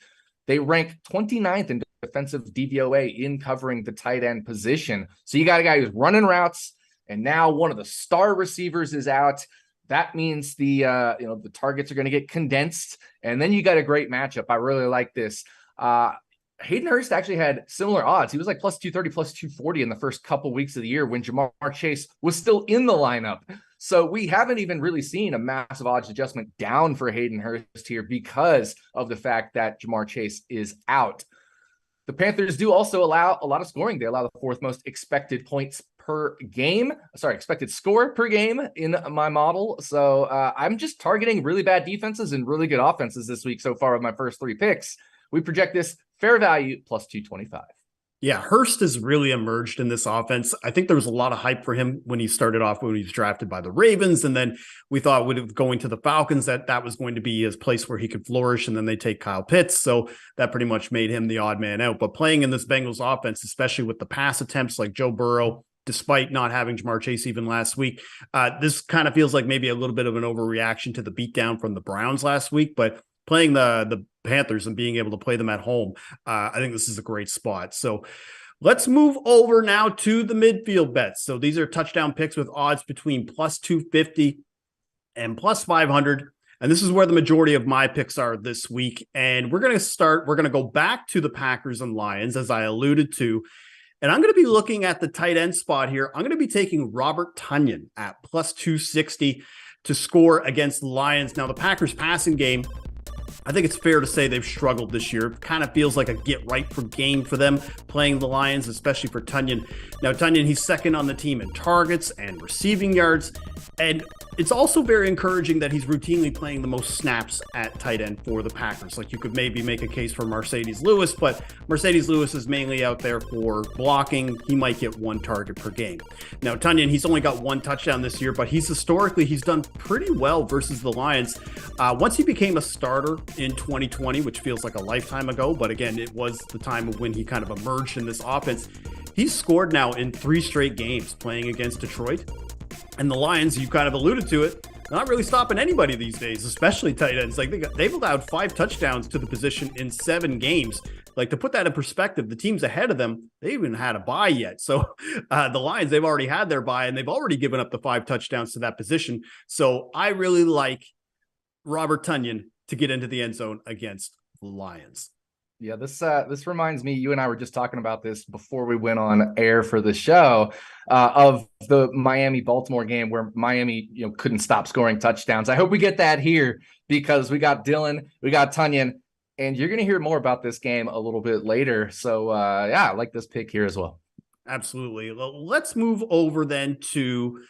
They rank 29th in defensive DVOA in covering the tight end position. So you got a guy who's running routes, and now one of the star receivers is out. That means the targets are going to get condensed, and then you got a great matchup. I really like this. Hayden Hurst actually had similar odds. He was like plus 230, plus 240 in the first couple weeks of the year when Ja'Marr Chase was still in the lineup. So we haven't even really seen a massive odds adjustment down for Hayden Hurst here because of the fact that Ja'Marr Chase is out. The Panthers do also allow a lot of scoring. They allow the fourth most expected points per game. Expected score per game in my model. So I'm just targeting really bad defenses and really good offenses this week so far with my first three picks. We project this fair value plus 225. Yeah, Hurst has really emerged in this offense. I think there was a lot of hype for him when he started off, when he was drafted by the Ravens. And then we thought with going to the Falcons that was going to be his place where he could flourish. And then they take Kyle Pitts. So that pretty much made him the odd man out. But playing in this Bengals offense, especially with the pass attempts like Joe Burrow, despite not having Ja'Marr Chase even last week, this kind of feels like maybe a little bit of an overreaction to the beatdown from the Browns last week. But playing the Panthers and being able to play them at home, I think this is a great spot. So let's move over now to the midfield bets. So these are touchdown picks with odds between plus 250 and plus 500. And this is where the majority of my picks are this week. And we're going to go back to the Packers and Lions, as I alluded to. And I'm going to be looking at the tight end spot here. I'm going to be taking Robert Tonyan at plus 260 to score against the Lions. Now, the Packers passing game, I think it's fair to say they've struggled this year. Kind of feels like a get right for game for them playing the Lions, especially for Tonyan. Now, Tonyan, he's second on the team in targets and receiving yards. And it's also very encouraging that he's routinely playing the most snaps at tight end for the Packers. Like, you could maybe make a case for Mercedes Lewis, but Mercedes Lewis is mainly out there for blocking. He might get one target per game. Now, Tonyan, he's only got one touchdown this year, but he's done pretty well versus the Lions. Once he became a starter in 2020, which feels like a lifetime ago, but again, it was the time of when he kind of emerged in this offense. He's scored now in 3 straight games playing against Detroit. And the Lions, you kind of alluded to it, not really stopping anybody these days, especially tight ends. Like they've allowed 5 touchdowns to the position in 7 games. Like, to put that in perspective, the teams ahead of them, they even had a bye yet. So the Lions, they've already had their bye and they've already given up the 5 touchdowns to that position. So I really like Robert Tonyan to get into the end zone against the Lions. Yeah, this reminds me, you and I were just talking about this before we went on air for the show, of the Miami-Baltimore game where Miami couldn't stop scoring touchdowns. I hope we get that here because we got Dylan, we got Tonyan, and you're going to hear more about this game a little bit later. So, yeah, I like this pick here as well. Absolutely. Well, let's move over then to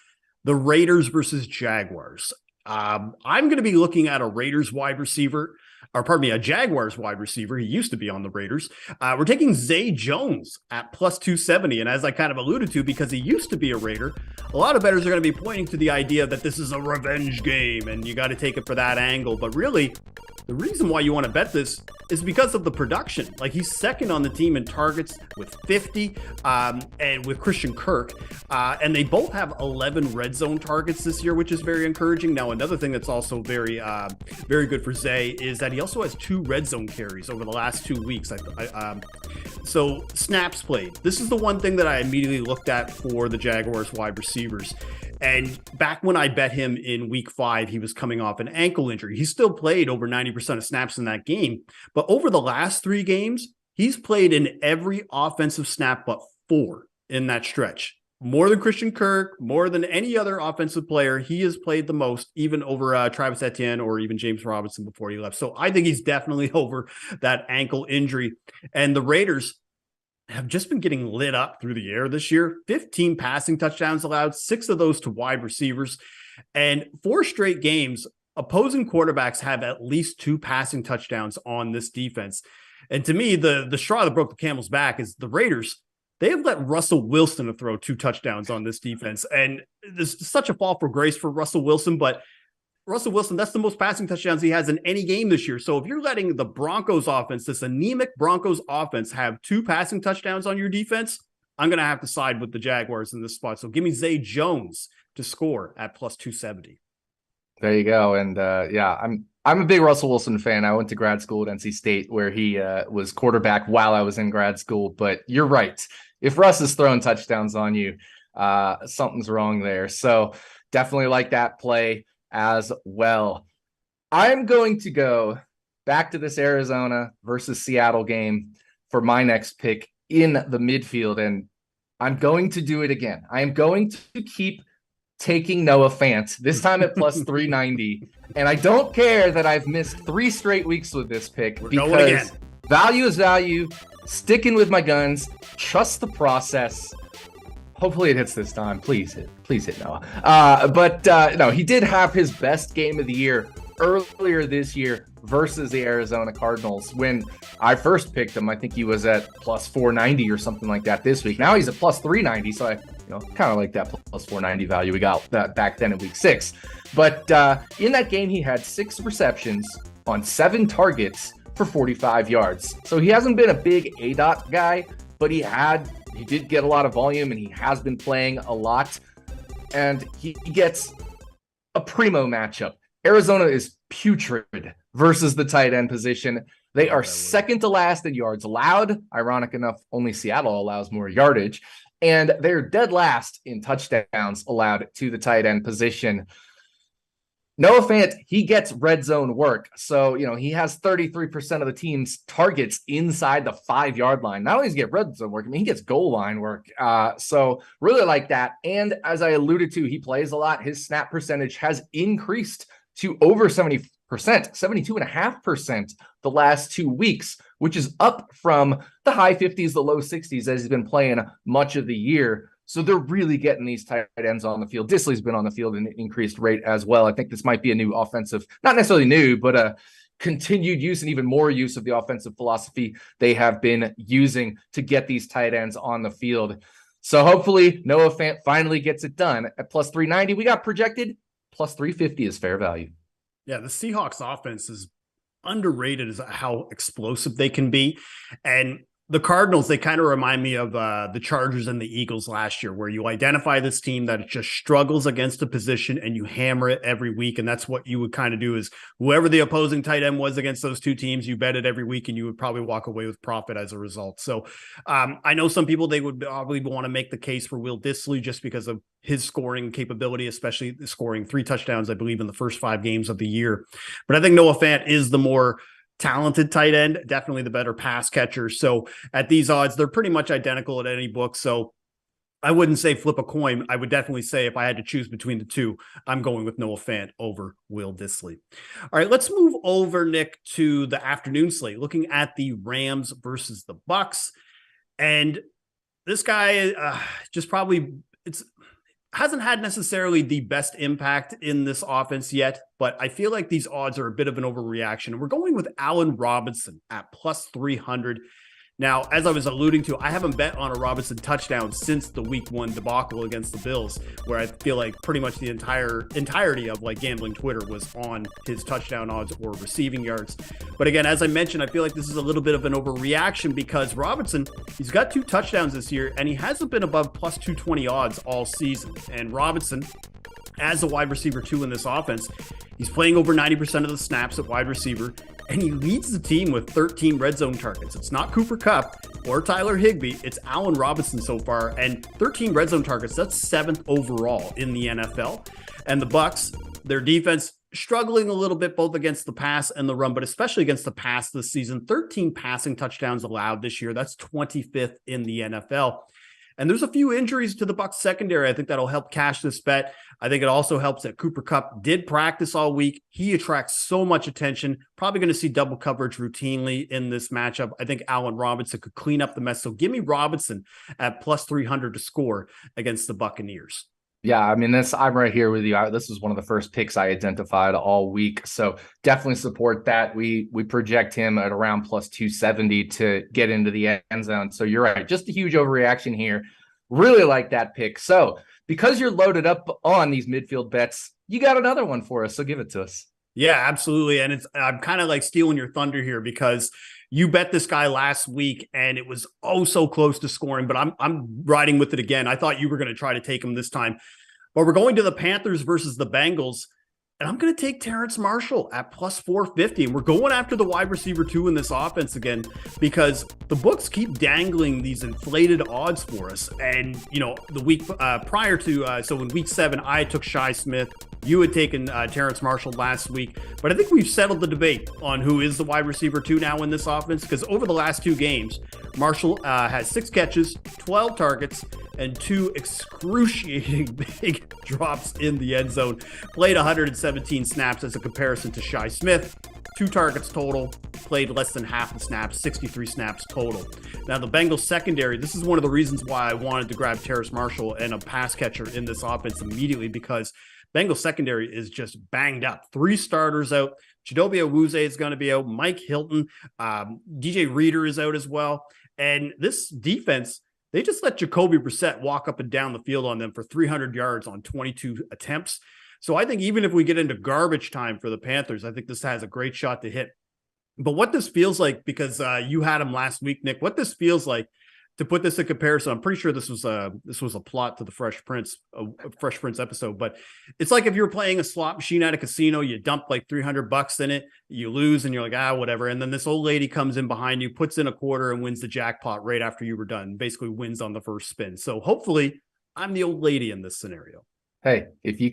the Raiders versus Jaguars. I'm going to be looking at a Raiders wide receiver, a Jaguars wide receiver. He used to be on the Raiders. We're taking Zay Jones at plus 270. And as I kind of alluded to, because he used to be a Raider, a lot of bettors are going to be pointing to the idea that this is a revenge game and you got to take it for that angle. But really, the reason why you want to bet this is because of the production. Like, he's second on the team in targets with 50 and with Christian Kirk. And they both have 11 red zone targets this year, which is very encouraging. Now, another thing that's also very good for Zay is that he also has 2 red zone carries over the last 2 weeks. So snaps played. This is the one thing that I immediately looked at for the Jaguars wide receivers. And back when I bet him in week 5, he was coming off an ankle injury. He still played over 90% of snaps in that game. But over the last 3 games, he's played in every offensive snap but 4 in that stretch. More than Christian Kirk, more than any other offensive player. He has played the most, even over Travis Etienne or even James Robinson before he left. So I think he's definitely over that ankle injury. And the Raiders have just been getting lit up through the air this year. 15 passing touchdowns allowed, 6 of those to wide receivers. And 4 straight games, opposing quarterbacks have at least 2 passing touchdowns on this defense. And to me, the straw that broke the camel's back is the Raiders. They have let Russell Wilson throw 2 touchdowns on this defense. And there's such a fall for grace for Russell Wilson, but Russell Wilson, that's the most passing touchdowns he has in any game this year. So if you're letting the Broncos offense, this anemic Broncos offense, have 2 passing touchdowns on your defense, I'm going to have to side with the Jaguars in this spot. So give me Zay Jones to score at plus 270. There you go. And yeah, I'm a big Russell Wilson fan. I went to grad school at NC State where he was quarterback while I was in grad school. But you're right. If Russ is throwing touchdowns on you, something's wrong there. So definitely like that play as well. I'm going to go back to this Arizona versus Seattle game for my next pick in the midfield. And I'm going to do it again. I am going to keep taking Noah Fant, this time at plus 390. And I don't care that I've missed 3 straight weeks with this pick because value is value. Sticking with my guns, trust the process. Hopefully it hits this time. Please hit Noah. But no, he did have his best game of the year earlier this year versus the Arizona Cardinals. When I first picked him, I think he was at plus 490 or something like that this week. Now he's at plus 390, so I kind of like that plus 490 value we got that back then in week 6. But in that game, he had 6 receptions on 7 targets for 45 yards. So he hasn't been a big ADOT guy, but he did get a lot of volume and he has been playing a lot. And he gets a primo matchup. Arizona is putrid versus the tight end position. They are second to last in yards allowed. Ironic enough, only Seattle allows more yardage. And they're dead last in touchdowns allowed to the tight end position. Noah Fant, he gets red zone work. So, he has 33% of the team's targets inside the 5-yard line. Not only does he get red zone work, he gets goal line work. So really like that. And as I alluded to, he plays a lot. His snap percentage has increased to over 70%, 72.5% the last 2 weeks, which is up from the high 50s, the low 60s as he's been playing much of the year. So they're really getting these tight ends on the field. Disley's been on the field in an increased rate as well. I think this might be a new offensive, not necessarily new, but a continued use and even more use of the offensive philosophy they have been using to get these tight ends on the field. So hopefully Noah Fant finally gets it done at plus 390. We got projected plus 350 is fair value. Yeah, the Seahawks offense is underrated as how explosive they can be. And the Cardinals, they kind of remind me of the Chargers and the Eagles last year, where you identify this team that just struggles against a position and you hammer it every week. And that's what you would kind of do is whoever the opposing tight end was against those 2 teams, you bet it every week and you would probably walk away with profit as a result. So I know some people, they would probably want to make the case for Will Dissly just because of his scoring capability, especially scoring 3 touchdowns, I believe, in the first 5 games of the year. But I think Noah Fant is the more talented tight end, definitely the better pass catcher. So at these odds, they're pretty much identical at any book. So I wouldn't say flip a coin. I would definitely say if I had to choose between the 2, I'm going with Noah Fant over Will Dissly. All right, let's move over, Nick, to the afternoon slate, looking at the Rams versus the Bucks. And this guy just probably hasn't had necessarily the best impact in this offense yet, but I feel like these odds are a bit of an overreaction. And we're going with Allen Robinson at plus 300. Now, as I was alluding to, I haven't bet on a Robinson touchdown since the week 1 debacle against the Bills, where I feel like pretty much the entirety of gambling Twitter was on his touchdown odds or receiving yards. But again, as I mentioned, I feel like this is a little bit of an overreaction because Robinson, he's got 2 touchdowns this year and he hasn't been above plus 220 odds all season. And Robinson, as a wide receiver 2 in this offense, He's playing over 90% of the snaps at wide receiver, and he leads the team with 13 red zone targets. It's not Cooper Kupp or Tyler Higbee. It's Allen Robinson so far, and 13 red zone targets. That's 7th overall in the NFL. And the Bucs, their defense, struggling a little bit both against the pass and the run, but especially against the pass this season. 13 passing touchdowns allowed this year. That's 25th in the NFL. And there's a few injuries to the Bucs secondary. I think that'll help cash this bet. I think it also helps that Cooper Kupp did practice all week. He attracts so much attention. Probably going to see double coverage routinely in this matchup. I think Allen Robinson could clean up the mess. So give me Robinson at plus 300 to score against the Buccaneers. Yeah, I mean, I'm right here with you. This was one of the first picks I identified all week. So definitely support that. We project him at around plus 270 to get into the end zone. So you're right. Just a huge overreaction here. Really like that pick. So because you're loaded up on these midfield bets, you got another one for us. So give it to us. Yeah, absolutely. And I'm kind of like stealing your thunder here because you bet this guy last week and it was so close to scoring, but I'm riding with it again. I thought you were going to try to take him this time, but we're going to the Panthers versus the Bengals. And I'm going to take Terrence Marshall at plus 450. And we're going after the wide receiver 2 in this offense again, because the books keep dangling these inflated odds for us. And, the week prior to, so in week 7, I took Shi Smith. You had taken Terrence Marshall last week. But I think we've settled the debate on who is the wide receiver 2 now in this offense, because over the last 2 games, Marshall has 6 catches, 12 targets, and 2 excruciating big drops in the end zone. Played 117 snaps as a comparison to Shi Smith. 2 targets total, played less than half the snaps, 63 snaps total. Now, the Bengals secondary, this is one of the reasons why I wanted to grab Terrace Marshall and a pass catcher in this offense immediately, because Bengals secondary is just banged up. 3 starters out. Chidobe Awuzie is going to be out. Mike Hilton, DJ Reader is out as well. And this defense, they just let Jacoby Brissett walk up and down the field on them for 300 yards on 22 attempts. So I think even if we get into garbage time for the Panthers, I think this has a great shot to hit. But what this feels like, because you had him last week, Nick, what this feels like, to put this in comparison, I'm pretty sure this was a plot to the Fresh Prince episode, but it's like if you're playing a slot machine at a casino, you dump like $300 in it, you lose, and you're like, whatever. And then this old lady comes in behind you, puts in a quarter, and wins the jackpot right after you were done. Basically wins on the first spin. So hopefully, I'm the old lady in this scenario. Hey, if you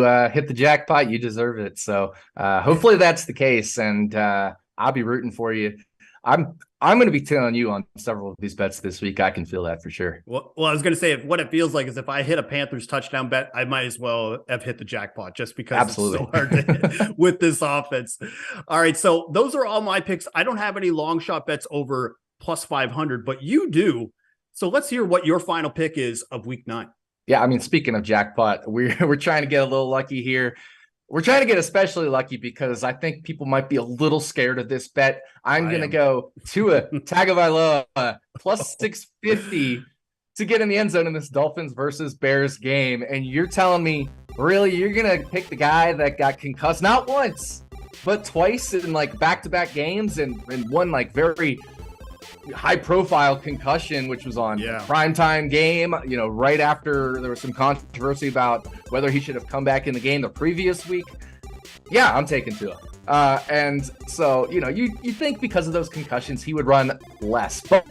hit the jackpot, you deserve it. So hopefully that's the case, and I'll be rooting for you. I'm going to be telling you on several of these bets this week. I can feel that for sure. Well, I was going to say, what it feels like is if I hit a Panthers touchdown bet, I might as well have hit the jackpot, just because Absolutely. It's so hard to hit with this offense. All right, so those are all my picks. I don't have any long shot bets over plus 500, but you do. So let's hear what your final pick is of week 9. Yeah, I mean, speaking of jackpot, we're trying to get a little lucky here. We're trying to get especially lucky because I think people might be a little scared of this bet. I'm going to go Tua Tagovailoa plus 650 to get in the end zone in this Dolphins versus Bears game. And you're telling me, really, you're going to pick the guy that got concussed not once, but twice in like back-to-back games and one like very high-profile concussion, which was on primetime game, right after there was some controversy about whether he should have come back in the game the previous week. Yeah, I'm taking Tua. And so, you think because of those concussions, he would run less. But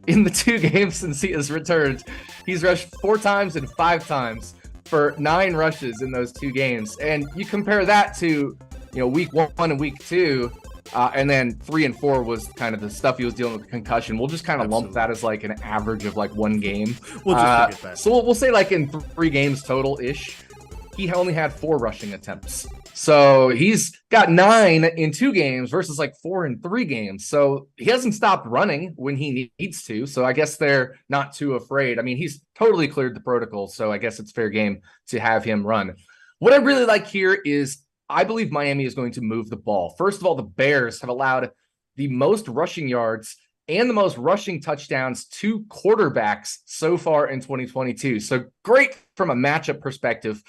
in the 2 games since he has returned, he's rushed 4 times and 5 times for 9 rushes in those 2 games. And you compare that to, week 1 and week 2, and then 3 and 4 was kind of the stuff he was dealing with concussion. We'll just kind of lump that as like an average of like 1 game. We'll just forget that. So we'll say like in 3 games total-ish, he only had 4 rushing attempts. So he's got 9 in 2 games versus like 4 in 3 games. So he hasn't stopped running when he needs to. So I guess they're not too afraid. I mean, he's totally cleared the protocol. So I guess it's fair game to have him run. What I really like here is I believe Miami is going to move the ball. First of all, the Bears have allowed the most rushing yards and the most rushing touchdowns to quarterbacks so far in 2022. So great from a matchup perspective.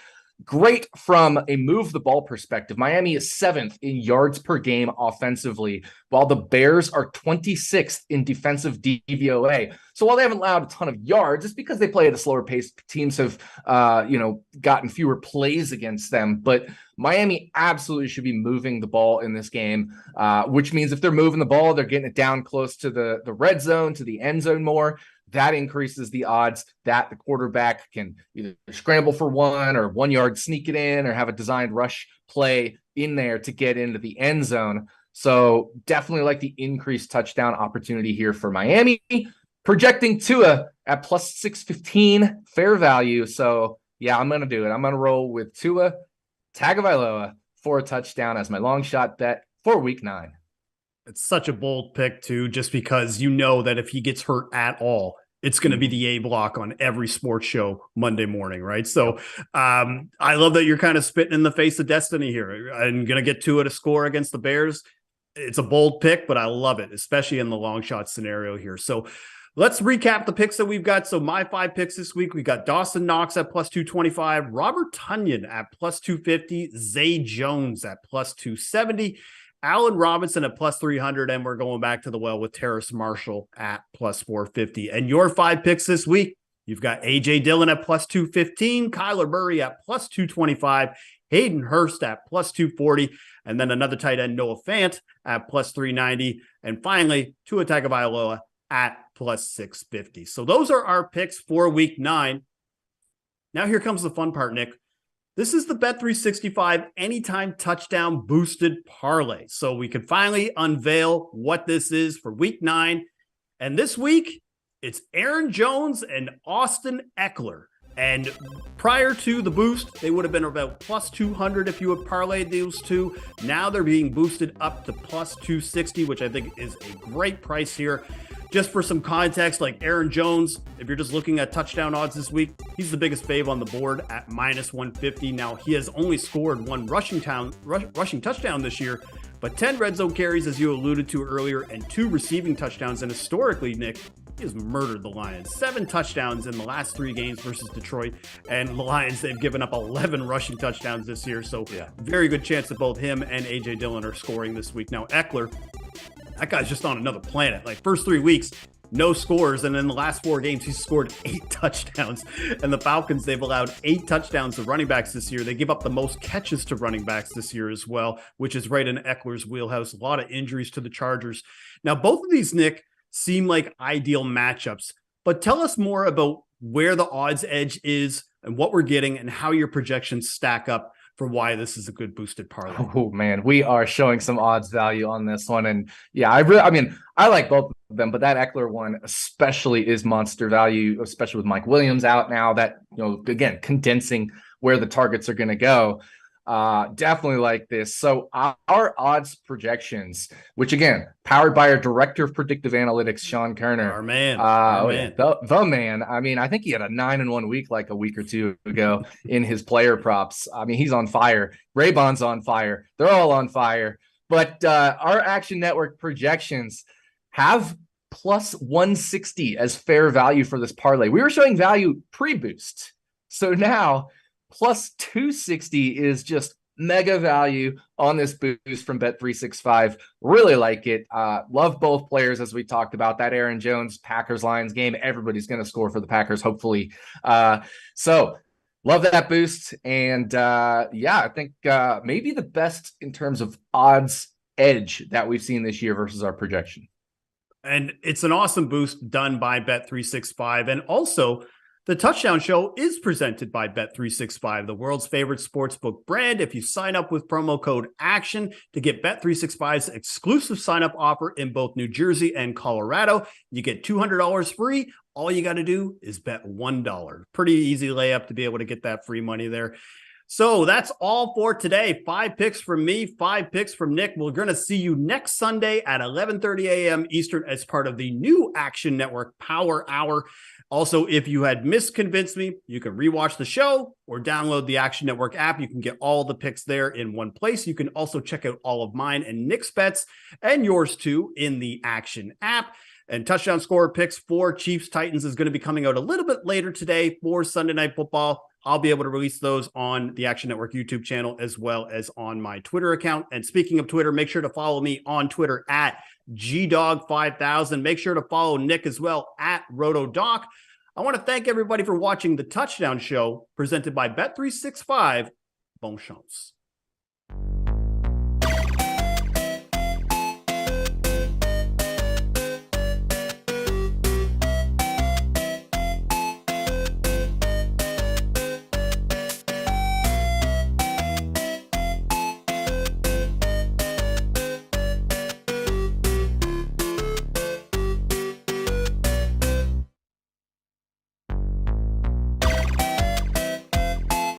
Great from a move the ball perspective. Miami is 7th in yards per game offensively, while the Bears are 26th in defensive DVOA. So while they haven't allowed a ton of yards, it's because they play at a slower pace. Teams have, gotten fewer plays against them. But Miami absolutely should be moving the ball in this game, which means if they're moving the ball, they're getting it down close to the red zone, to the end zone more. That increases the odds that the quarterback can either scramble for 1 yard, sneak it in, or have a designed rush play in there to get into the end zone. So definitely like the increased touchdown opportunity here for Miami. Projecting Tua at plus 615, fair value. So yeah, I'm going to do it. I'm going to roll with Tua Tagovailoa for a touchdown as my long shot bet for week 9. It's such a bold pick too, just because you know that if he gets hurt at all, it's going to be the A block on every sports show Monday morning, right? So I love that you're kind of spitting in the face of destiny here. I'm going to get Tua to score against the Bears. It's a bold pick, but I love it, especially in the long shot scenario here. So let's recap the picks that we've got. So my 5 picks this week, we got Dawson Knox at plus 225, Robert Tonyan at plus 250, Zay Jones at plus 270, Allen Robinson at plus 300, and we're going back to the well with Terrace Marshall at plus 450. And your 5 picks this week, you've got A.J. Dillon at plus 215, Kyler Murray at plus 225, Hayden Hurst at plus 240, and then another tight end, Noah Fant, at plus 390, and finally, Tua Tagovailoa at plus 650. So those are our picks for week 9. Now here comes the fun part, Nick. This is the Bet365 Anytime Touchdown Boosted Parlay. So we can finally unveil what this is for week 9. And this week, it's Aaron Jones and Austin Eckler. And prior to the boost, they would have been about plus 200 if you had parlayed those two. Now they're being boosted up to plus 260, which I think is a great price here. Just for some context, like Aaron Jones, if you're just looking at touchdown odds this week, he's the biggest fave on the board at minus 150. Now, he has only scored 1 rushing touchdown this year, but 10 red zone carries, as you alluded to earlier, and 2 receiving touchdowns. And historically, Nick, he has murdered the Lions. 7 touchdowns in the last 3 games versus Detroit. And the Lions, they've given up 11 rushing touchdowns this year. So very good chance that both him and A.J. Dillon are scoring this week. Now, Eckler, that guy's just on another planet. Like, first 3 weeks, no scores. And in the last 4 games, he's scored 8 touchdowns. And the Falcons, they've allowed 8 touchdowns to running backs this year. They give up the most catches to running backs this year as well, which is right in Eckler's wheelhouse. A lot of injuries to the Chargers. Now, both of these, Nick, seem like ideal matchups. But tell us more about where the odds edge is and what we're getting and how your projections stack up for why this is a good boosted parlay. Oh man, we are showing some odds value on this one. And yeah, I like both of them, but that Eckler one especially is monster value, especially with Mike Williams out now. That, again, condensing where the targets are going to go. Definitely like this. So our odds projections, which again, powered by our director of predictive analytics, Sean Koerner. Our man. The man. I mean, I think he had a 9-1 week like a week or 2 ago in his player props. I mean, he's on fire. Raybon's on fire. They're all on fire. But our Action Network projections have plus 160 as fair value for this parlay. We were showing value pre-boost. So now plus 260 is just mega value on this boost from Bet365. Really like it. Love both players, as we talked about. That Aaron Jones Packers-Lions game, everybody's going to score for the Packers, hopefully. So love that boost. And I think maybe the best in terms of odds edge that we've seen this year versus our projection. And it's an awesome boost done by Bet365. And also, the Touchdown Show is presented by Bet365, the world's favorite sportsbook brand. If you sign up with promo code ACTION to get Bet365's exclusive sign-up offer in both New Jersey and Colorado, you get $200 free. All you got to do is bet $1. Pretty easy layup to be able to get that free money there. So that's all for today. 5 picks from me, 5 picks from Nick. We're going to see you next Sunday at 11:30 a.m. Eastern as part of the new Action Network Power Hour. Also, if you had misconvinced me, you can rewatch the show or download the Action Network app. You can get all the picks there in one place. You can also check out all of mine and Nick's bets and yours too in the Action app. And touchdown scorer picks for Chiefs Titans is going to be coming out a little bit later today for Sunday Night Football. I'll be able to release those on the Action Network YouTube channel as well as on my Twitter account. And speaking of Twitter, make sure to follow me on Twitter at GDog5000. Make sure to follow Nick as well at RotoDoc. I want to thank everybody for watching the Touchdown Show presented by Bet365. Bonne chance.